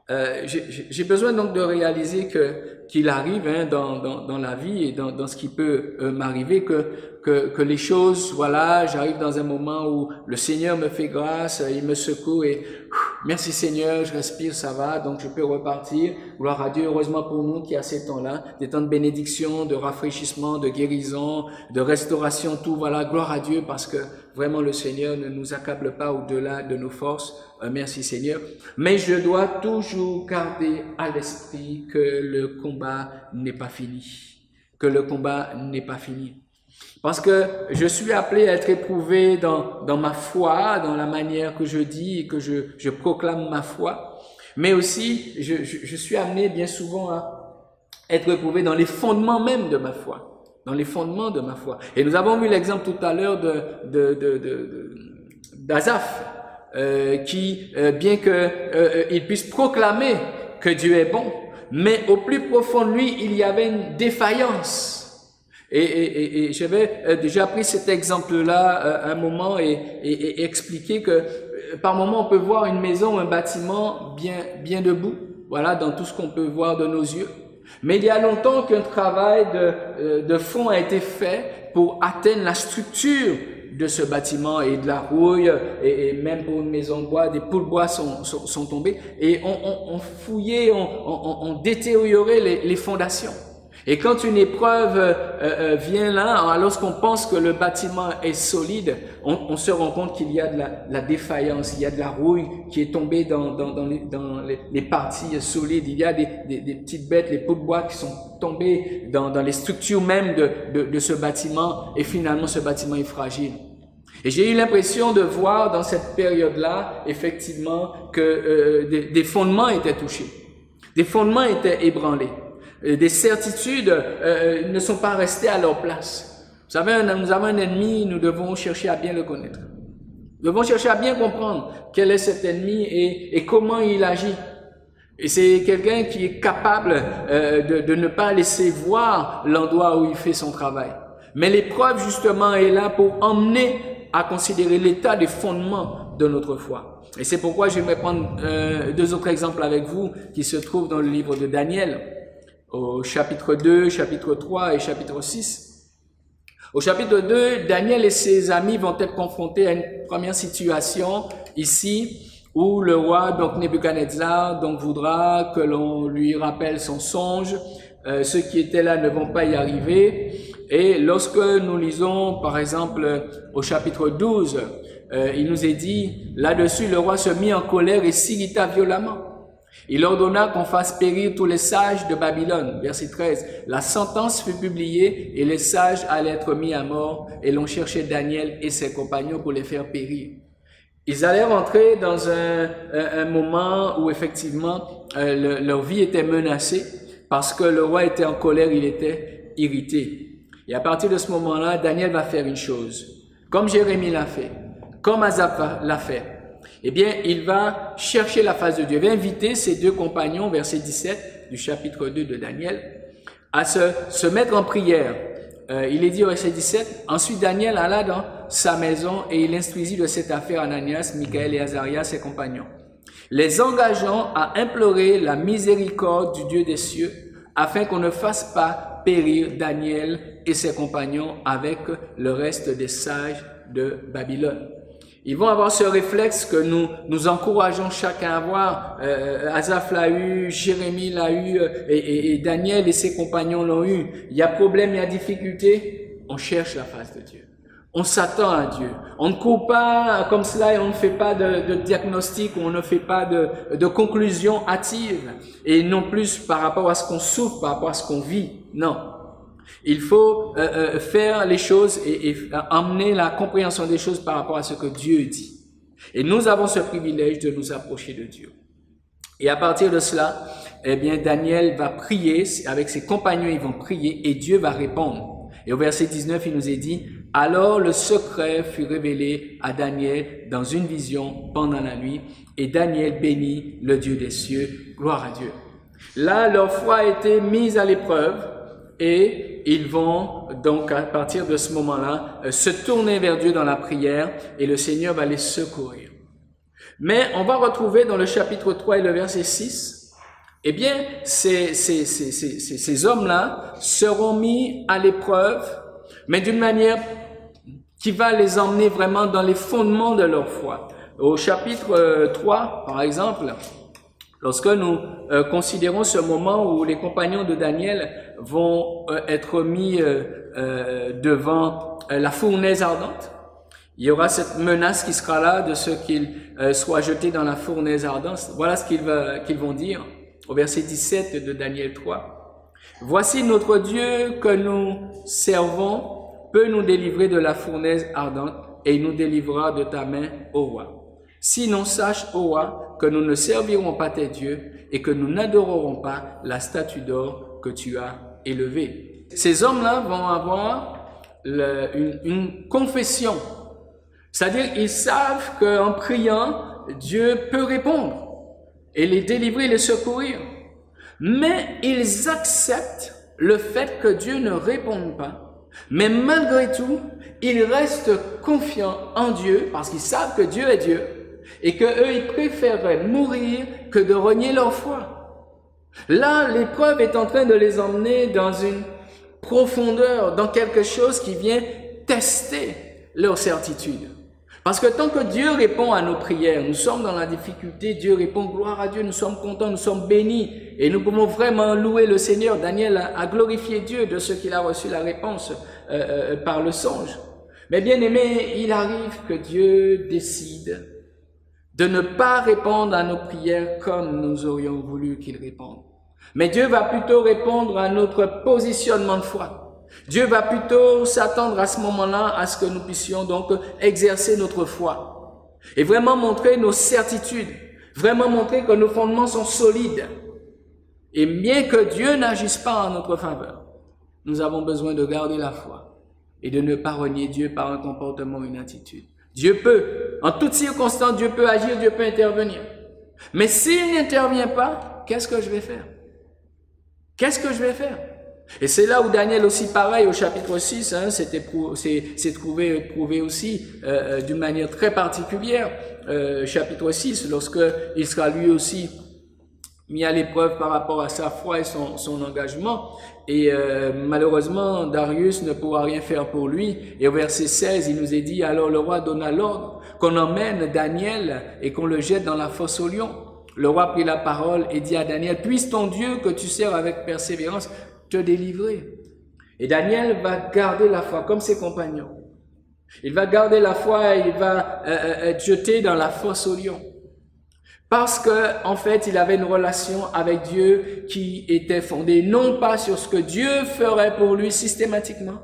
J'ai besoin donc de réaliser qu'il arrive dans la vie et dans ce qui peut m'arriver que les choses, voilà, j'arrive dans un moment où le Seigneur me fait grâce, il me secoue et merci Seigneur, je respire, ça va, donc je peux repartir. Gloire à Dieu, heureusement pour nous qu'il y a ces temps-là, des temps de bénédiction, de rafraîchissement, de guérison, de restauration, tout, voilà, gloire à Dieu parce que vraiment le Seigneur ne nous accable pas au-delà de nos forces. Merci Seigneur. Mais je dois toujours garder à l'esprit que le combat n'est pas fini. Que le combat n'est pas fini. Parce que je suis appelé à être éprouvé dans ma foi, dans la manière que je dis et que je proclame ma foi. Mais aussi, je suis amené bien souvent à être éprouvé dans les fondements même de ma foi. Dans les fondements de ma foi. Et nous avons vu l'exemple tout à l'heure d'Asaph. Qui, bien qu'il puisse proclamer que Dieu est bon, mais au plus profond de lui, il y avait une défaillance. Et j'avais déjà pris cet exemple-là un moment et expliqué que par moment on peut voir une maison, un bâtiment bien debout, voilà, dans tout ce qu'on peut voir de nos yeux. Mais il y a longtemps qu'un travail de fond a été fait pour atteindre la structure de ce bâtiment et de la rouille et même pour une maison de bois, des poules de bois sont tombées et on fouillait, on détériorait les fondations. Et quand une épreuve vient là, lorsqu'on pense que le bâtiment est solide, on se rend compte qu'il y a de la défaillance, il y a de la rouille qui est tombée dans les parties solides, il y a des petites bêtes, les poules de bois qui sont tombées dans les structures même de ce bâtiment et finalement ce bâtiment est fragile. Et j'ai eu l'impression de voir dans cette période-là, effectivement, que des fondements étaient touchés, des fondements étaient ébranlés. Des certitudes ne sont pas restées à leur place. Vous savez, nous avons un ennemi, nous devons chercher à bien le connaître. Nous devons chercher à bien comprendre quel est cet ennemi et comment il agit. Et c'est quelqu'un qui est capable de ne pas laisser voir l'endroit où il fait son travail. Mais l'épreuve, justement, est là pour emmener à considérer l'état des fondements de notre foi. Et c'est pourquoi j'aimerais prendre deux autres exemples avec vous qui se trouvent dans le livre de Daniel. Au chapitre 2, chapitre 3 et chapitre 6. Au chapitre 2, Daniel et ses amis vont être confrontés à une première situation ici où le roi, donc Nebuchadnezzar, donc voudra que l'on lui rappelle son songe. Ceux qui étaient là ne vont pas y arriver. Et lorsque nous lisons, par exemple, au chapitre 12, il nous est dit, là-dessus, le roi se mit en colère et s'irrita violemment. Il ordonna qu'on fasse périr tous les sages de Babylone. Verset 13. La sentence fut publiée et les sages allaient être mis à mort et l'on cherchait Daniel et ses compagnons pour les faire périr. Ils allaient rentrer dans un moment où effectivement leur vie était menacée parce que le roi était en colère, il était irrité. Et à partir de ce moment-là, Daniel va faire une chose. Comme Jérémie l'a fait, comme Asaph l'a fait. Eh bien, il va chercher la face de Dieu. Il va inviter ses deux compagnons, verset 17 du chapitre 2 de Daniel, à se mettre en prière. Il est dit au verset 17, « Ensuite Daniel alla dans sa maison et il instruisit de cette affaire Ananias, Michaël et Azaria, ses compagnons, les engageant à implorer la miséricorde du Dieu des cieux, afin qu'on ne fasse pas périr Daniel et ses compagnons avec le reste des sages de Babylone. » Ils vont avoir ce réflexe que nous encourageons chacun à avoir. Asaph l'a eu, Jérémie l'a eu, et Daniel et ses compagnons l'ont eu. Il y a problème, il y a difficulté, on cherche la face de Dieu. On s'attend à Dieu. On ne court pas comme cela et on ne fait pas de diagnostic, on ne fait pas de conclusion hâtive. Et non plus par rapport à ce qu'on souffre, par rapport à ce qu'on vit. Non. Il faut faire les choses et emmener la compréhension des choses par rapport à ce que Dieu dit. Et nous avons ce privilège de nous approcher de Dieu. Et à partir de cela, eh bien, Daniel va prier, avec ses compagnons, ils vont prier et Dieu va répondre. Et au verset 19, il nous est dit, « Alors le secret fut révélé à Daniel dans une vision pendant la nuit, et Daniel bénit le Dieu des cieux. » Gloire à Dieu. Là, leur foi a été mise à l'épreuve et ils vont donc à partir de ce moment-là se tourner vers Dieu dans la prière et le Seigneur va les secourir. Mais on va retrouver dans le chapitre 3 et le verset 6, eh bien, ces hommes-là seront mis à l'épreuve, mais d'une manière qui va les emmener vraiment dans les fondements de leur foi. Au chapitre 3, par exemple, lorsque nous considérons ce moment où les compagnons de Daniel vont être mis devant la fournaise ardente, il y aura cette menace qui sera là de ce qu'ils soient jetés dans la fournaise ardente. Voilà ce qu'ils vont dire au verset 17 de Daniel 3. « Voici notre Dieu que nous servons peut nous délivrer de la fournaise ardente et il nous délivrera de ta main, ô roi. Sinon sache, ô roi, que nous ne servirons pas tes dieux et que nous n'adorerons pas la statue d'or que tu as élevée. » Ces hommes-là vont avoir une confession. C'est-à-dire, ils savent qu'en priant, Dieu peut répondre et les délivrer, les secourir. Mais ils acceptent le fait que Dieu ne réponde pas. Mais malgré tout, ils restent confiants en Dieu parce qu'ils savent que Dieu est Dieu et qu'eux, ils préféreraient mourir que de renier leur foi. Là, l'épreuve est en train de les emmener dans une profondeur, dans quelque chose qui vient tester leur certitude. Parce que tant que Dieu répond à nos prières, nous sommes dans la difficulté, Dieu répond, gloire à Dieu, nous sommes contents, nous sommes bénis et nous pouvons vraiment louer le Seigneur. Daniel a glorifié Dieu de ce qu'il a reçu la réponse par le songe. Mais bien aimé, il arrive que Dieu décide de ne pas répondre à nos prières comme nous aurions voulu qu'il réponde. Mais Dieu va plutôt répondre à notre positionnement de foi. Dieu va plutôt s'attendre à ce moment-là à ce que nous puissions donc exercer notre foi et vraiment montrer nos certitudes, vraiment montrer que nos fondements sont solides. Et bien que Dieu n'agisse pas en notre faveur, nous avons besoin de garder la foi et de ne pas renier Dieu par un comportement, une attitude. Dieu peut, en toutes circonstances, Dieu peut agir, Dieu peut intervenir. Mais s'il n'intervient pas, qu'est-ce que je vais faire? Qu'est-ce que je vais faire? Et c'est là où Daniel aussi, pareil, au chapitre 6, s'est trouvé éprouvé aussi d'une manière très particulière. Chapitre 6, lorsqu'il sera lui aussi mis à l'épreuve par rapport à sa foi et son engagement. Et malheureusement, Darius ne pourra rien faire pour lui. Et au verset 16, il nous est dit, alors le roi donna l'ordre qu'on emmène Daniel et qu'on le jette dans la fosse aux lions. Le roi prit la parole et dit à Daniel, puisse ton Dieu que tu sers avec persévérance te délivrer. Et Daniel va garder la foi comme ses compagnons. Il va garder la foi et il va être jeté dans la fosse aux lions. Parce que, en fait, il avait une relation avec Dieu qui était fondée non pas sur ce que Dieu ferait pour lui systématiquement,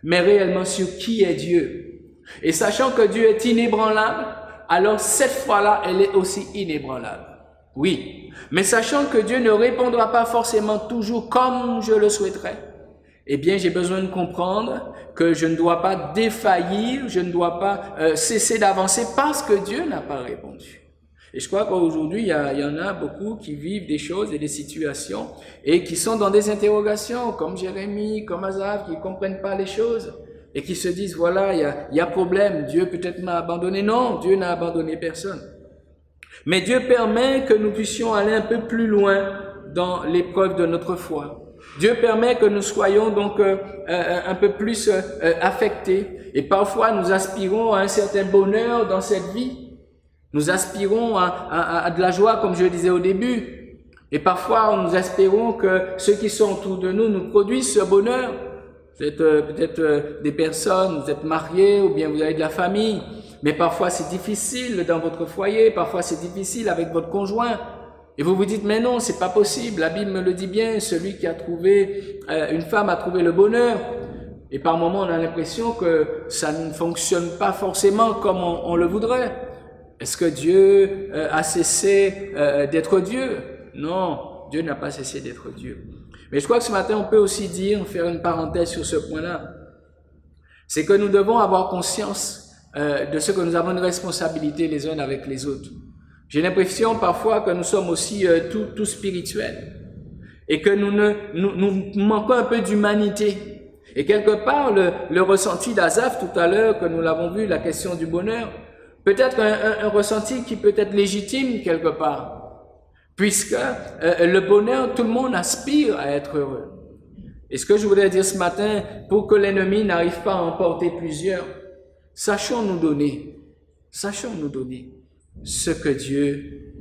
mais réellement sur qui est Dieu. Et sachant que Dieu est inébranlable, alors cette foi-là, elle est aussi inébranlable. Oui, mais sachant que Dieu ne répondra pas forcément toujours comme je le souhaiterais, eh bien, j'ai besoin de comprendre que je ne dois pas défaillir, je ne dois pas cesser d'avancer parce que Dieu n'a pas répondu. Et je crois qu'aujourd'hui, il y en a beaucoup qui vivent des choses et des situations et qui sont dans des interrogations, comme Jérémie, comme Asaph, qui ne comprennent pas les choses et qui se disent, voilà, il y a problème, Dieu peut-être m'a abandonné. Non, Dieu n'a abandonné personne. Mais Dieu permet que nous puissions aller un peu plus loin dans l'épreuve de notre foi. Dieu permet que nous soyons donc un peu plus affectés. Et parfois, nous aspirons à un certain bonheur dans cette vie. Nous aspirons à de la joie, comme je le disais au début. Et parfois, nous espérons que ceux qui sont autour de nous nous produisent ce bonheur. Vous êtes peut-être des personnes, vous êtes mariés ou bien vous avez de la famille. Mais parfois, c'est difficile dans votre foyer. Parfois, c'est difficile avec votre conjoint. Et vous vous dites, mais non, c'est pas possible. La Bible me le dit bien. Celui qui a trouvé, une femme a trouvé le bonheur. Et par moments, on a l'impression que ça ne fonctionne pas forcément comme on le voudrait. Est-ce que Dieu a cessé d'être Dieu? Non, Dieu n'a pas cessé d'être Dieu. Mais je crois que ce matin, on peut aussi faire une parenthèse sur ce point-là. C'est que nous devons avoir conscience de ce que nous avons une responsabilité les uns avec les autres. J'ai l'impression parfois que nous sommes aussi tout spirituels et que nous manquons un peu d'humanité. Et quelque part, le ressenti d'Asaph tout à l'heure, que nous l'avons vu, la question du bonheur, peut-être un ressenti qui peut être légitime quelque part, puisque le bonheur, tout le monde aspire à être heureux. Et ce que je voudrais dire ce matin, pour que l'ennemi n'arrive pas à emporter plusieurs, sachons nous donner ce que Dieu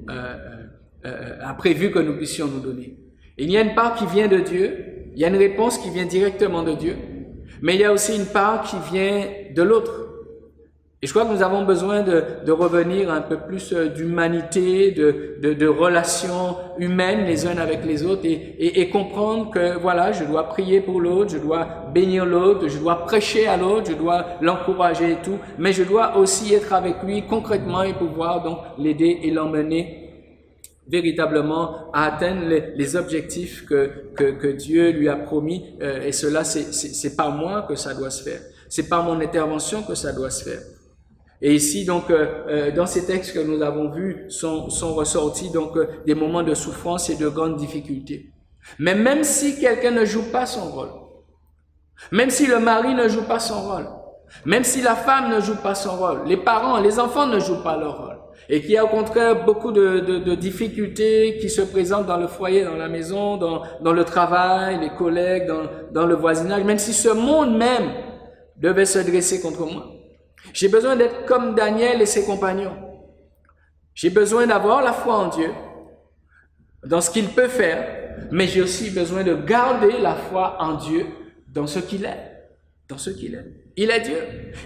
a prévu que nous puissions nous donner. Il y a une part qui vient de Dieu, il y a une réponse qui vient directement de Dieu, mais il y a aussi une part qui vient de l'autre. Et je crois que nous avons besoin de revenir un peu plus d'humanité, de relations humaines les uns avec les autres et comprendre que voilà, je dois prier pour l'autre, je dois bénir l'autre, je dois prêcher à l'autre, je dois l'encourager et tout, mais je dois aussi être avec lui concrètement et pouvoir donc l'aider et l'emmener véritablement à atteindre les objectifs que Dieu lui a promis. Et cela, c'est par moi que ça doit se faire. C'est par mon intervention que ça doit se faire. Et ici, donc, dans ces textes que nous avons vus, sont ressortis donc des moments de souffrance et de grandes difficultés. Mais même si quelqu'un ne joue pas son rôle, même si le mari ne joue pas son rôle, même si la femme ne joue pas son rôle, les parents, les enfants ne jouent pas leur rôle, et qu'il y a au contraire beaucoup de difficultés qui se présentent dans le foyer, dans la maison, dans le travail, les collègues, dans le voisinage, même si ce monde même devait se dresser contre moi. J'ai besoin d'être comme Daniel et ses compagnons. J'ai besoin d'avoir la foi en Dieu, dans ce qu'il peut faire, mais j'ai aussi besoin de garder la foi en Dieu dans ce qu'il est. Dans ce qu'il est. Il est Dieu.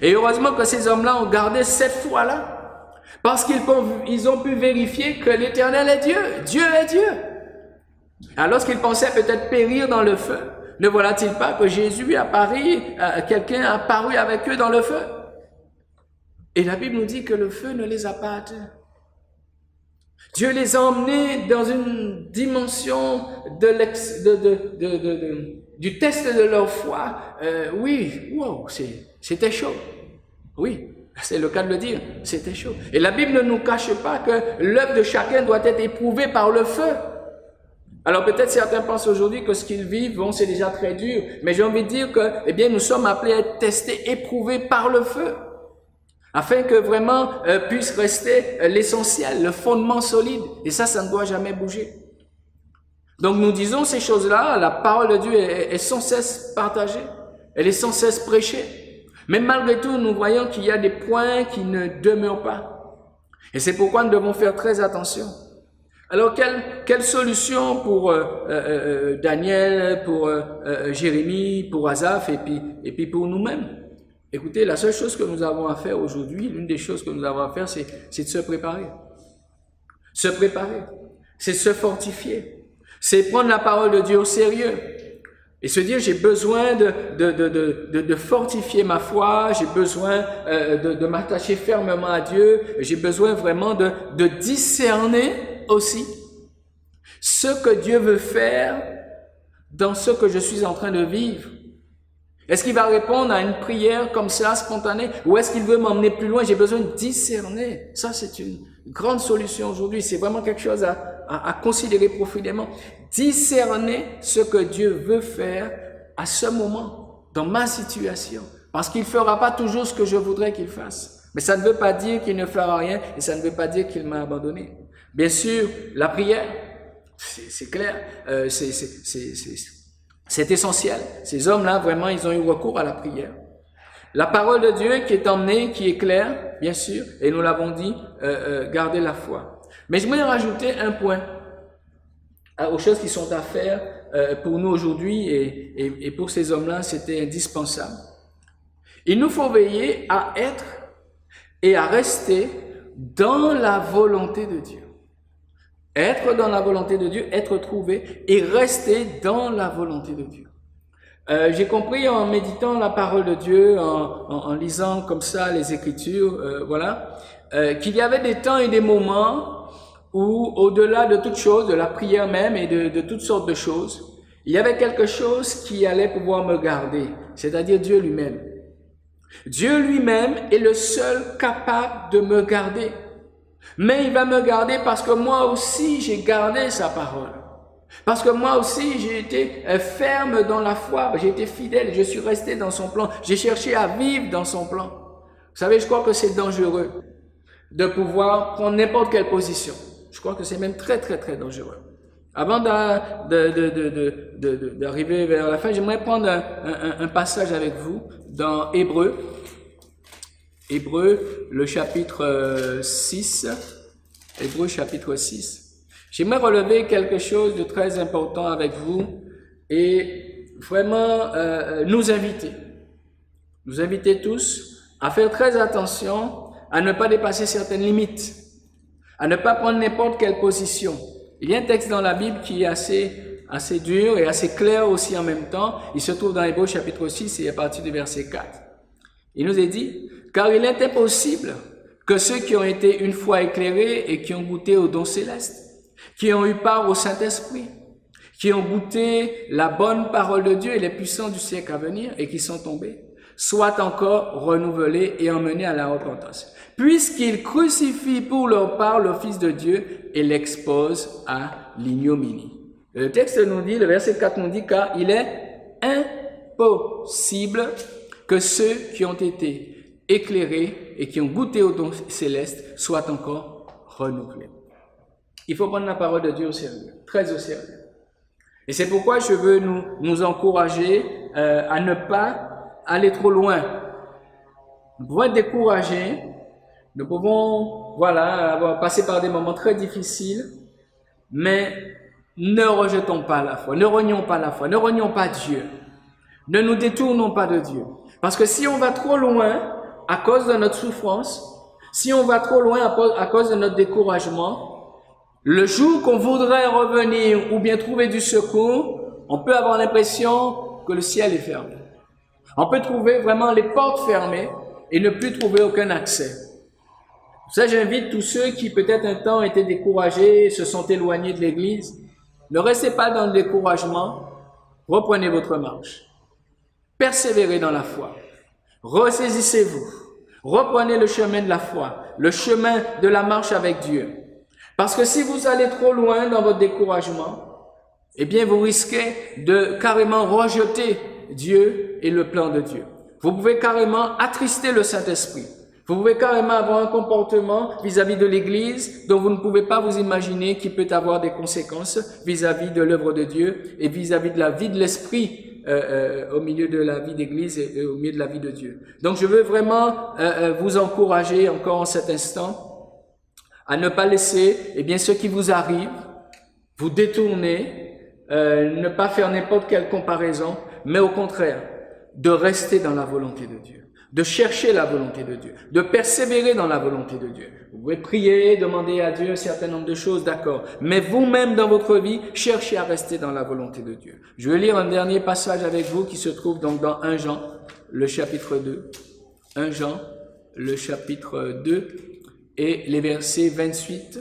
Et heureusement que ces hommes-là ont gardé cette foi-là, parce qu'ils ont pu vérifier que l'Éternel est Dieu. Dieu est Dieu. Alors lorsqu'ils pensaient peut-être périr dans le feu, ne voilà-t-il pas que Jésus quelqu'un a apparu avec eux dans le feu? Et la Bible nous dit que le feu ne les a pas atteints. Dieu les a emmenés dans une dimension du test de leur foi. Oui, wow, c'était chaud. Oui, c'est le cas de le dire, c'était chaud. Et la Bible ne nous cache pas que l'œuvre de chacun doit être éprouvée par le feu. Alors peut-être certains pensent aujourd'hui que ce qu'ils vivent, bon, c'est déjà très dur. Mais j'ai envie de dire que, eh bien, nous sommes appelés à être testés, éprouvés par le feu, afin que vraiment puisse rester l'essentiel, le fondement solide. Et ça ne doit jamais bouger. Donc nous disons ces choses-là, la parole de Dieu est sans cesse partagée, elle est sans cesse prêchée. Mais malgré tout, nous voyons qu'il y a des points qui ne demeurent pas. Et c'est pourquoi nous devons faire très attention. Alors quelle solution pour Daniel, pour Jérémie, pour Asaph et puis pour nous-mêmes? Écoutez, la seule chose que nous avons à faire aujourd'hui, l'une des choses que nous avons à faire, c'est de se préparer. Se préparer, c'est se fortifier, c'est prendre la parole de Dieu au sérieux et se dire j'ai besoin de fortifier ma foi, j'ai besoin de m'attacher fermement à Dieu, j'ai besoin vraiment de discerner aussi ce que Dieu veut faire dans ce que je suis en train de vivre. Est-ce qu'il va répondre à une prière comme ça, spontanée, ou est-ce qu'il veut m'emmener plus loin? J'ai besoin de discerner. Ça, c'est une grande solution aujourd'hui. C'est vraiment quelque chose à considérer profondément. Discerner ce que Dieu veut faire à ce moment, dans ma situation. Parce qu'il ne fera pas toujours ce que je voudrais qu'il fasse. Mais ça ne veut pas dire qu'il ne fera rien, et ça ne veut pas dire qu'il m'a abandonné. Bien sûr, la prière, c'est clair, c'est essentiel. Ces hommes-là, vraiment, ils ont eu recours à la prière. La parole de Dieu qui est emmenée, qui est claire, bien sûr, et nous l'avons dit, garder la foi. Mais je voulais rajouter un point aux choses qui sont à faire pour nous aujourd'hui et pour ces hommes-là, c'était indispensable. Il nous faut veiller à être et à rester dans la volonté de Dieu. Être dans la volonté de Dieu, être trouvé et rester dans la volonté de Dieu. J'ai compris en méditant la parole de Dieu, en lisant comme ça les Écritures, qu'il y avait des temps et des moments où, au-delà de toute chose, de la prière même et de toutes sortes de choses, il y avait quelque chose qui allait pouvoir me garder, c'est-à-dire Dieu lui-même. Dieu lui-même est le seul capable de me garder. Mais il va me garder parce que moi aussi j'ai gardé sa parole. Parce que moi aussi j'ai été ferme dans la foi, j'ai été fidèle, je suis resté dans son plan, j'ai cherché à vivre dans son plan. Vous savez, je crois que c'est dangereux de pouvoir prendre n'importe quelle position. Je crois que c'est même très très très dangereux. Avant d'arriver vers la fin, j'aimerais prendre un passage avec vous dans Hébreux. Hébreux, le chapitre 6. Hébreux, chapitre 6. J'aimerais relever quelque chose de très important avec vous et vraiment nous inviter tous à faire très attention à ne pas dépasser certaines limites, à ne pas prendre n'importe quelle position. Il y a un texte dans la Bible qui est assez dur et assez clair aussi en même temps. Il se trouve dans Hébreux chapitre 6 et à partir du verset 4. Il nous est dit, « Car il est impossible que ceux qui ont été une fois éclairés et qui ont goûté au don céleste, qui ont eu part au Saint-Esprit, qui ont goûté la bonne parole de Dieu et les puissants du siècle à venir et qui sont tombés, soient encore renouvelés et emmenés à la repentance, puisqu'ils crucifient pour leur part le Fils de Dieu et l'exposent à l'ignominie. » Le texte nous dit, le verset 4 nous dit, « Car il est impossible que ceux qui ont été éclairés et qui ont goûté au don céleste soient encore renouvelés. » Il faut prendre la parole de Dieu au sérieux, très au sérieux. Et c'est pourquoi je veux nous encourager à ne pas aller trop loin. Nous pouvons être découragés, nous pouvons avoir passé par des moments très difficiles, mais ne rejetons pas la foi, ne renions pas la foi, ne renions pas Dieu, ne nous détournons pas de Dieu. Parce que si on va trop loin à cause de notre souffrance, si on va trop loin à cause de notre découragement, le jour qu'on voudrait revenir ou bien trouver du secours, on peut avoir l'impression que le ciel est fermé. On peut trouver vraiment les portes fermées et ne plus trouver aucun accès. Pour ça, j'invite tous ceux qui peut-être un temps étaient découragés, se sont éloignés de l'Église. Ne restez pas dans le découragement, reprenez votre marche. Persévérez dans la foi. Ressaisissez-vous. Reprenez le chemin de la foi, le chemin de la marche avec Dieu. Parce que si vous allez trop loin dans votre découragement, eh bien vous risquez de carrément rejeter Dieu et le plan de Dieu. Vous pouvez carrément attrister le Saint-Esprit. Vous pouvez carrément avoir un comportement vis-à-vis de l'Église dont vous ne pouvez pas vous imaginer qui peut avoir des conséquences vis-à-vis de l'œuvre de Dieu et vis-à-vis de la vie de l'Esprit au milieu de la vie d'Église et au milieu de la vie de Dieu. Donc je veux vraiment vous encourager encore en cet instant à ne pas laisser ce qui vous arrive vous détourner, ne pas faire n'importe quelle comparaison, mais au contraire, de rester dans la volonté de Dieu, de chercher la volonté de Dieu, de persévérer dans la volonté de Dieu. Vous pouvez prier, demander à Dieu un certain nombre de choses, d'accord, mais vous-même dans votre vie, cherchez à rester dans la volonté de Dieu. Je vais lire un dernier passage avec vous qui se trouve donc dans 1 Jean, le chapitre 2. 1 Jean, le chapitre 2 et les versets 28.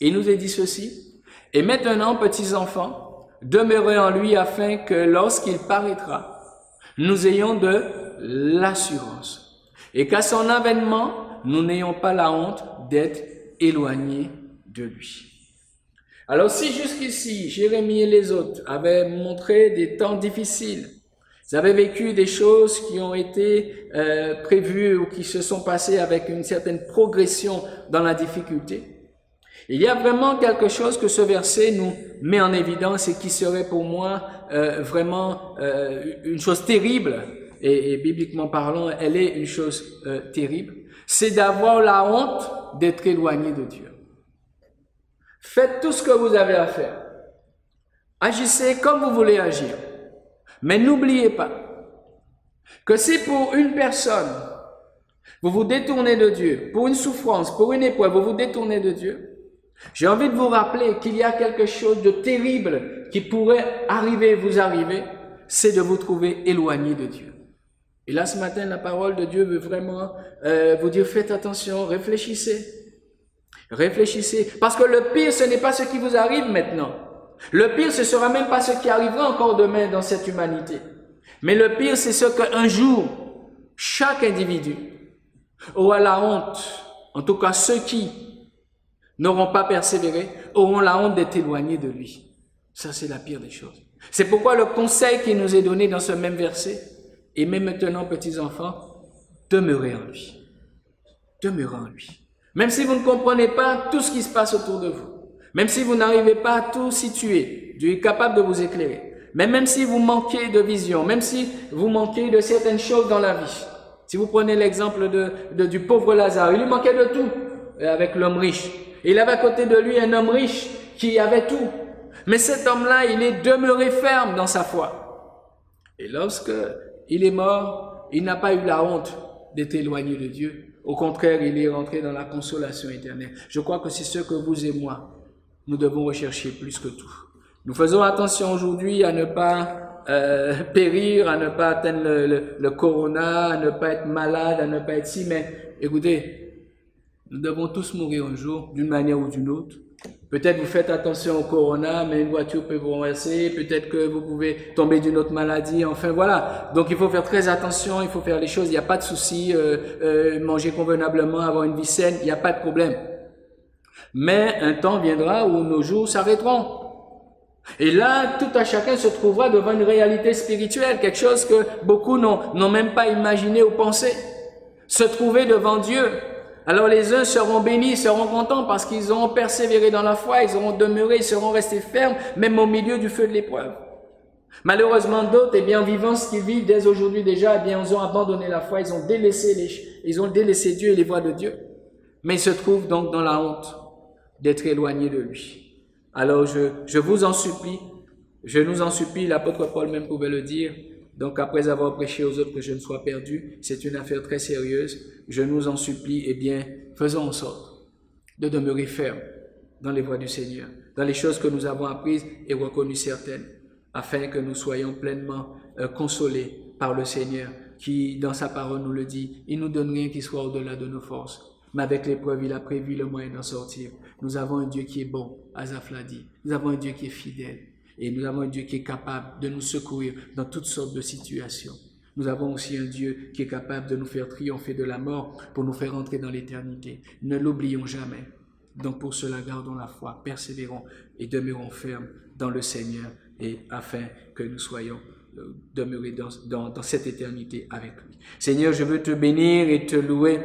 Il nous est dit ceci, « Et maintenant, petits enfants, demeurez en lui afin que lorsqu'il paraîtra, nous ayons de l'assurance. Et qu'à son avènement, nous n'ayons pas la honte d'être éloignés de lui. Alors si jusqu'ici, Jérémie et les autres avaient montré des temps difficiles, ils avaient vécu des choses qui ont été prévues ou qui se sont passées avec une certaine progression dans la difficulté, il y a vraiment quelque chose que ce verset nous met en évidence et qui serait pour moi vraiment une chose terrible, et bibliquement parlant, elle est une chose terrible, c'est d'avoir la honte d'être éloigné de Dieu. Faites tout ce que vous avez à faire. Agissez comme vous voulez agir. Mais n'oubliez pas que si pour une personne, vous vous détournez de Dieu, pour une souffrance, pour une épreuve, vous vous détournez de Dieu, j'ai envie de vous rappeler qu'il y a quelque chose de terrible qui pourrait vous arriver, c'est de vous trouver éloigné de Dieu. Et là, ce matin, la parole de Dieu veut vraiment vous dire, faites attention, réfléchissez. Réfléchissez. Parce que le pire, ce n'est pas ce qui vous arrive maintenant. Le pire, ce sera même pas ce qui arrivera encore demain dans cette humanité. Mais le pire, c'est ce qu'un jour, chaque individu aura la honte. En tout cas, ceux qui n'auront pas persévéré auront la honte d'être éloignés de lui. Ça, c'est la pire des choses. C'est pourquoi le conseil qui nous est donné dans ce même verset, et même maintenant, petits enfants, demeurez en lui. Demeurez en lui. Même si vous ne comprenez pas tout ce qui se passe autour de vous, même si vous n'arrivez pas à tout situer, Dieu est capable de vous éclairer. Mais même si vous manquez de vision, même si vous manquez de certaines choses dans la vie, si vous prenez l'exemple du pauvre Lazare, il lui manquait de tout avec l'homme riche. Il avait à côté de lui un homme riche qui avait tout. Mais cet homme-là, il est demeuré ferme dans sa foi. Et lorsque il est mort, il n'a pas eu la honte d'être éloigné de Dieu. Au contraire, il est rentré dans la consolation éternelle. Je crois que c'est ce que vous et moi, nous devons rechercher plus que tout. Nous faisons attention aujourd'hui à ne pas périr, à ne pas atteindre le corona, à ne pas être malade, à ne pas être si, mais écoutez, nous devons tous mourir un jour, d'une manière ou d'une autre. Peut-être vous faites attention au corona, mais une voiture peut vous renverser, peut-être que vous pouvez tomber d'une autre maladie, enfin voilà. Donc il faut faire très attention, il faut faire les choses, il n'y a pas de souci, manger convenablement, avoir une vie saine, il n'y a pas de problème. Mais un temps viendra où nos jours s'arrêteront. Et là, tout à chacun se trouvera devant une réalité spirituelle, quelque chose que beaucoup n'ont même pas imaginé ou pensé. Se trouver devant Dieu. Alors les uns seront bénis, seront contents parce qu'ils auront persévéré dans la foi, ils auront demeuré, ils seront restés fermes, même au milieu du feu de l'épreuve. Malheureusement d'autres, en vivant ce qu'ils vivent dès aujourd'hui déjà, ils ont abandonné la foi, ils ont délaissé Dieu et les voies de Dieu. Mais ils se trouvent donc dans la honte d'être éloignés de lui. Alors je vous en supplie, je nous en supplie, l'apôtre Paul même pouvait le dire, donc après avoir prêché aux autres que je ne sois perdu, c'est une affaire très sérieuse, je nous en supplie, faisons en sorte de demeurer fermes dans les voies du Seigneur, dans les choses que nous avons apprises et reconnues certaines, afin que nous soyons pleinement consolés par le Seigneur, qui dans sa parole nous le dit, il nous donne rien qui soit au-delà de nos forces. Mais avec l'épreuve, il a prévu le moyen d'en sortir. Nous avons un Dieu qui est bon, Asaph l'a dit. Nous avons un Dieu qui est fidèle. Et nous avons un Dieu qui est capable de nous secourir dans toutes sortes de situations. Nous avons aussi un Dieu qui est capable de nous faire triompher de la mort pour nous faire entrer dans l'éternité. Ne l'oublions jamais. Donc pour cela, gardons la foi, persévérons et demeurons fermes dans le Seigneur et afin que nous soyons demeurés dans cette éternité avec lui. Seigneur, je veux te bénir et te louer.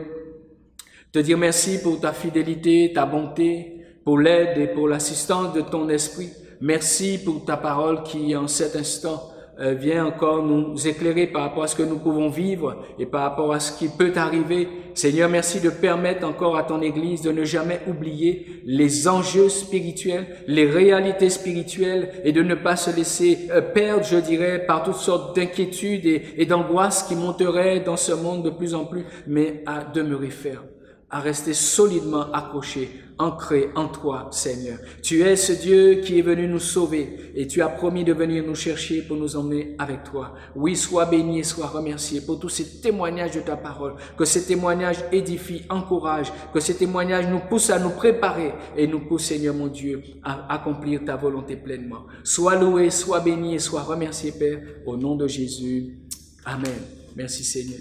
Te dire merci pour ta fidélité, ta bonté, pour l'aide et pour l'assistance de ton esprit. Merci pour ta parole qui, en cet instant, vient encore nous éclairer par rapport à ce que nous pouvons vivre et par rapport à ce qui peut arriver. Seigneur, merci de permettre encore à ton Église de ne jamais oublier les enjeux spirituels, les réalités spirituelles et de ne pas se laisser perdre, je dirais, par toutes sortes d'inquiétudes et d'angoisses qui monteraient dans ce monde de plus en plus, mais à demeurer ferme, à rester solidement accroché, ancré en toi, Seigneur. Tu es ce Dieu qui est venu nous sauver et tu as promis de venir nous chercher pour nous emmener avec toi. Oui, sois béni et sois remercié pour tous ces témoignages de ta parole, que ces témoignages édifient, encouragent, que ces témoignages nous poussent à nous préparer et nous poussent, Seigneur mon Dieu, à accomplir ta volonté pleinement. Sois loué, sois béni et sois remercié, Père, au nom de Jésus. Amen. Merci Seigneur.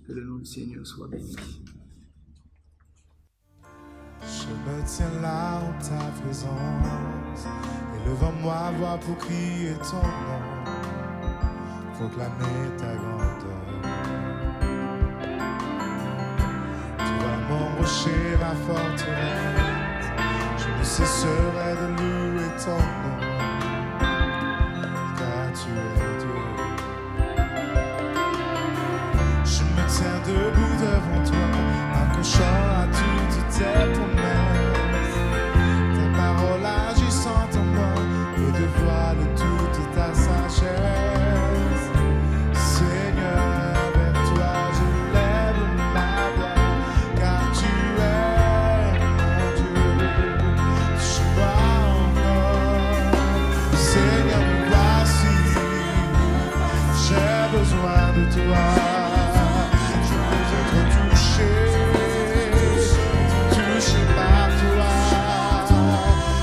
Que le nom du Seigneur soit béni. Je me tiens là en ta présence, élevant-moi voix pour crier ton nom, proclamer ta grandeur. Tu vas mon rocher, ma forteresse, je ne cesserai de louer ton nom, car tu es Dieu. Je me tiens debout devant toi, accrochant à toutes tes promesses. Tes paroles agissant en moi et dévoilent toute ta sagesse. Seigneur, vers toi je lève ma voix, car tu es mon Dieu. Touche-moi encore, Seigneur, me voici. J'ai besoin de toi. Touché par toi,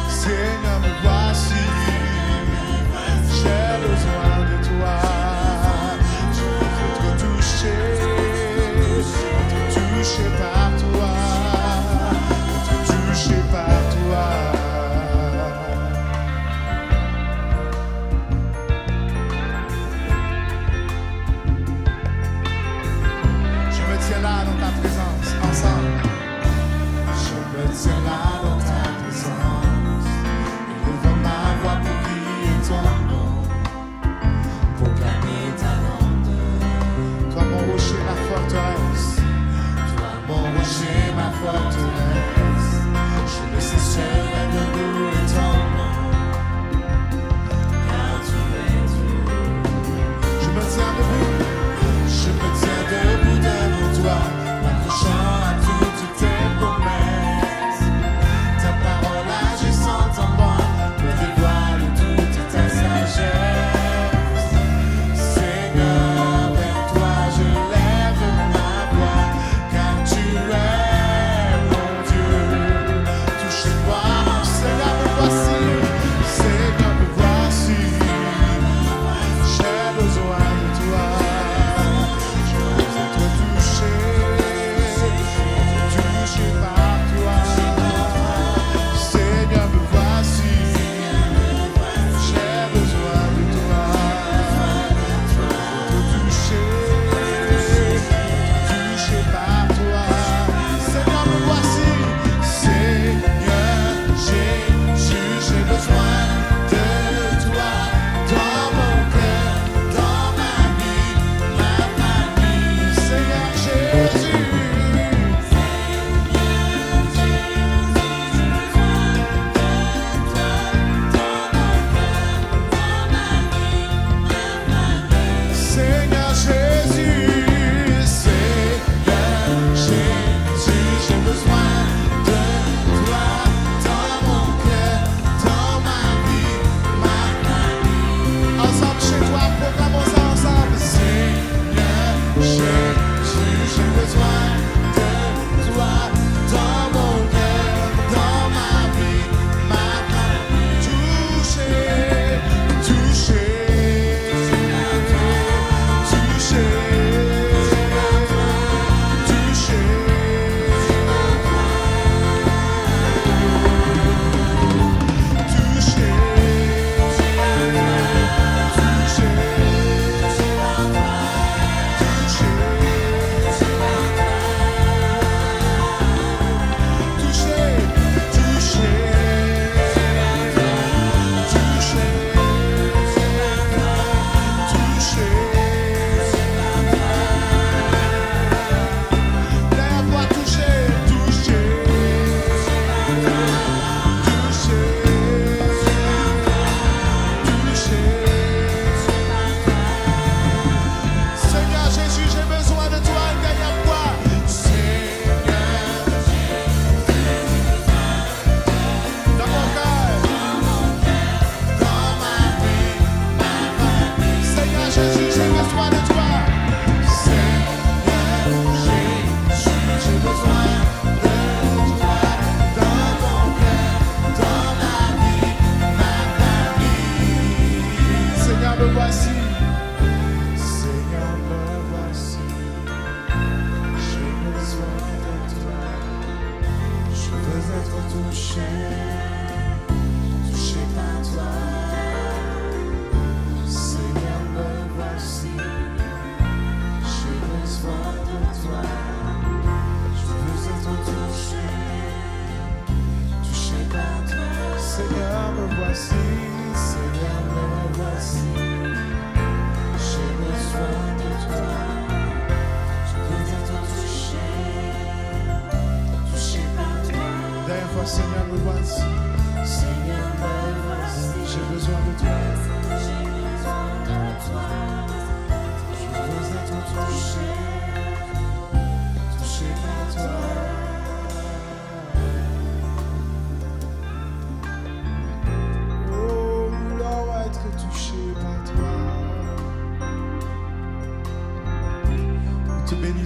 Seigneur, me voici. J'ai besoin de toi. Je veux être touché par toi, être touché par toi.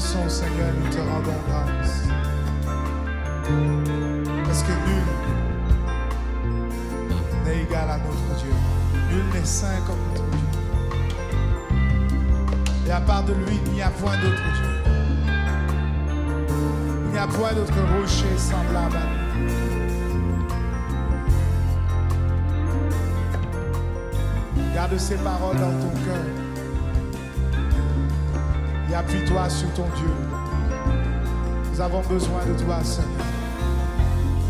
bénissons, Seigneur, nous te rendons grâce. Parce que nul n'est égal à notre Dieu. Nul n'est saint comme notre Dieu. Et à part de lui, il n'y a point d'autre Dieu. Il n'y a point d'autre rocher semblable à lui. Garde ces paroles dans ton cœur. Et appuie-toi sur ton Dieu. Nous avons besoin de toi, Seigneur.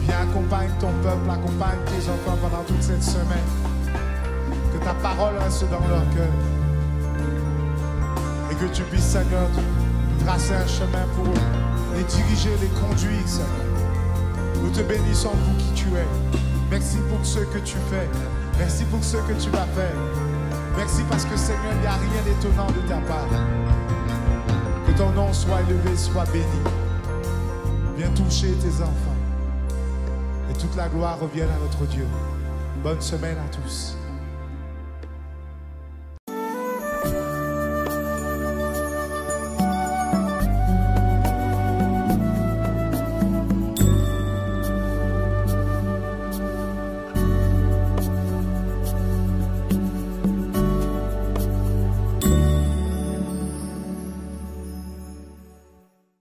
Viens, accompagne ton peuple, accompagne tes enfants pendant toute cette semaine. Que ta parole reste dans leur cœur. Et que tu puisses, Seigneur, tracer un chemin pour eux. Les diriger, les conduire, Seigneur. Nous te bénissons pour qui tu es. Merci pour ce que tu fais. Merci pour ce que tu vas faire. Merci parce que, Seigneur, il n'y a rien d'étonnant de ta part. Que ton nom soit élevé, soit béni. Viens toucher tes enfants. Et toute la gloire revienne à notre Dieu. Bonne semaine à tous.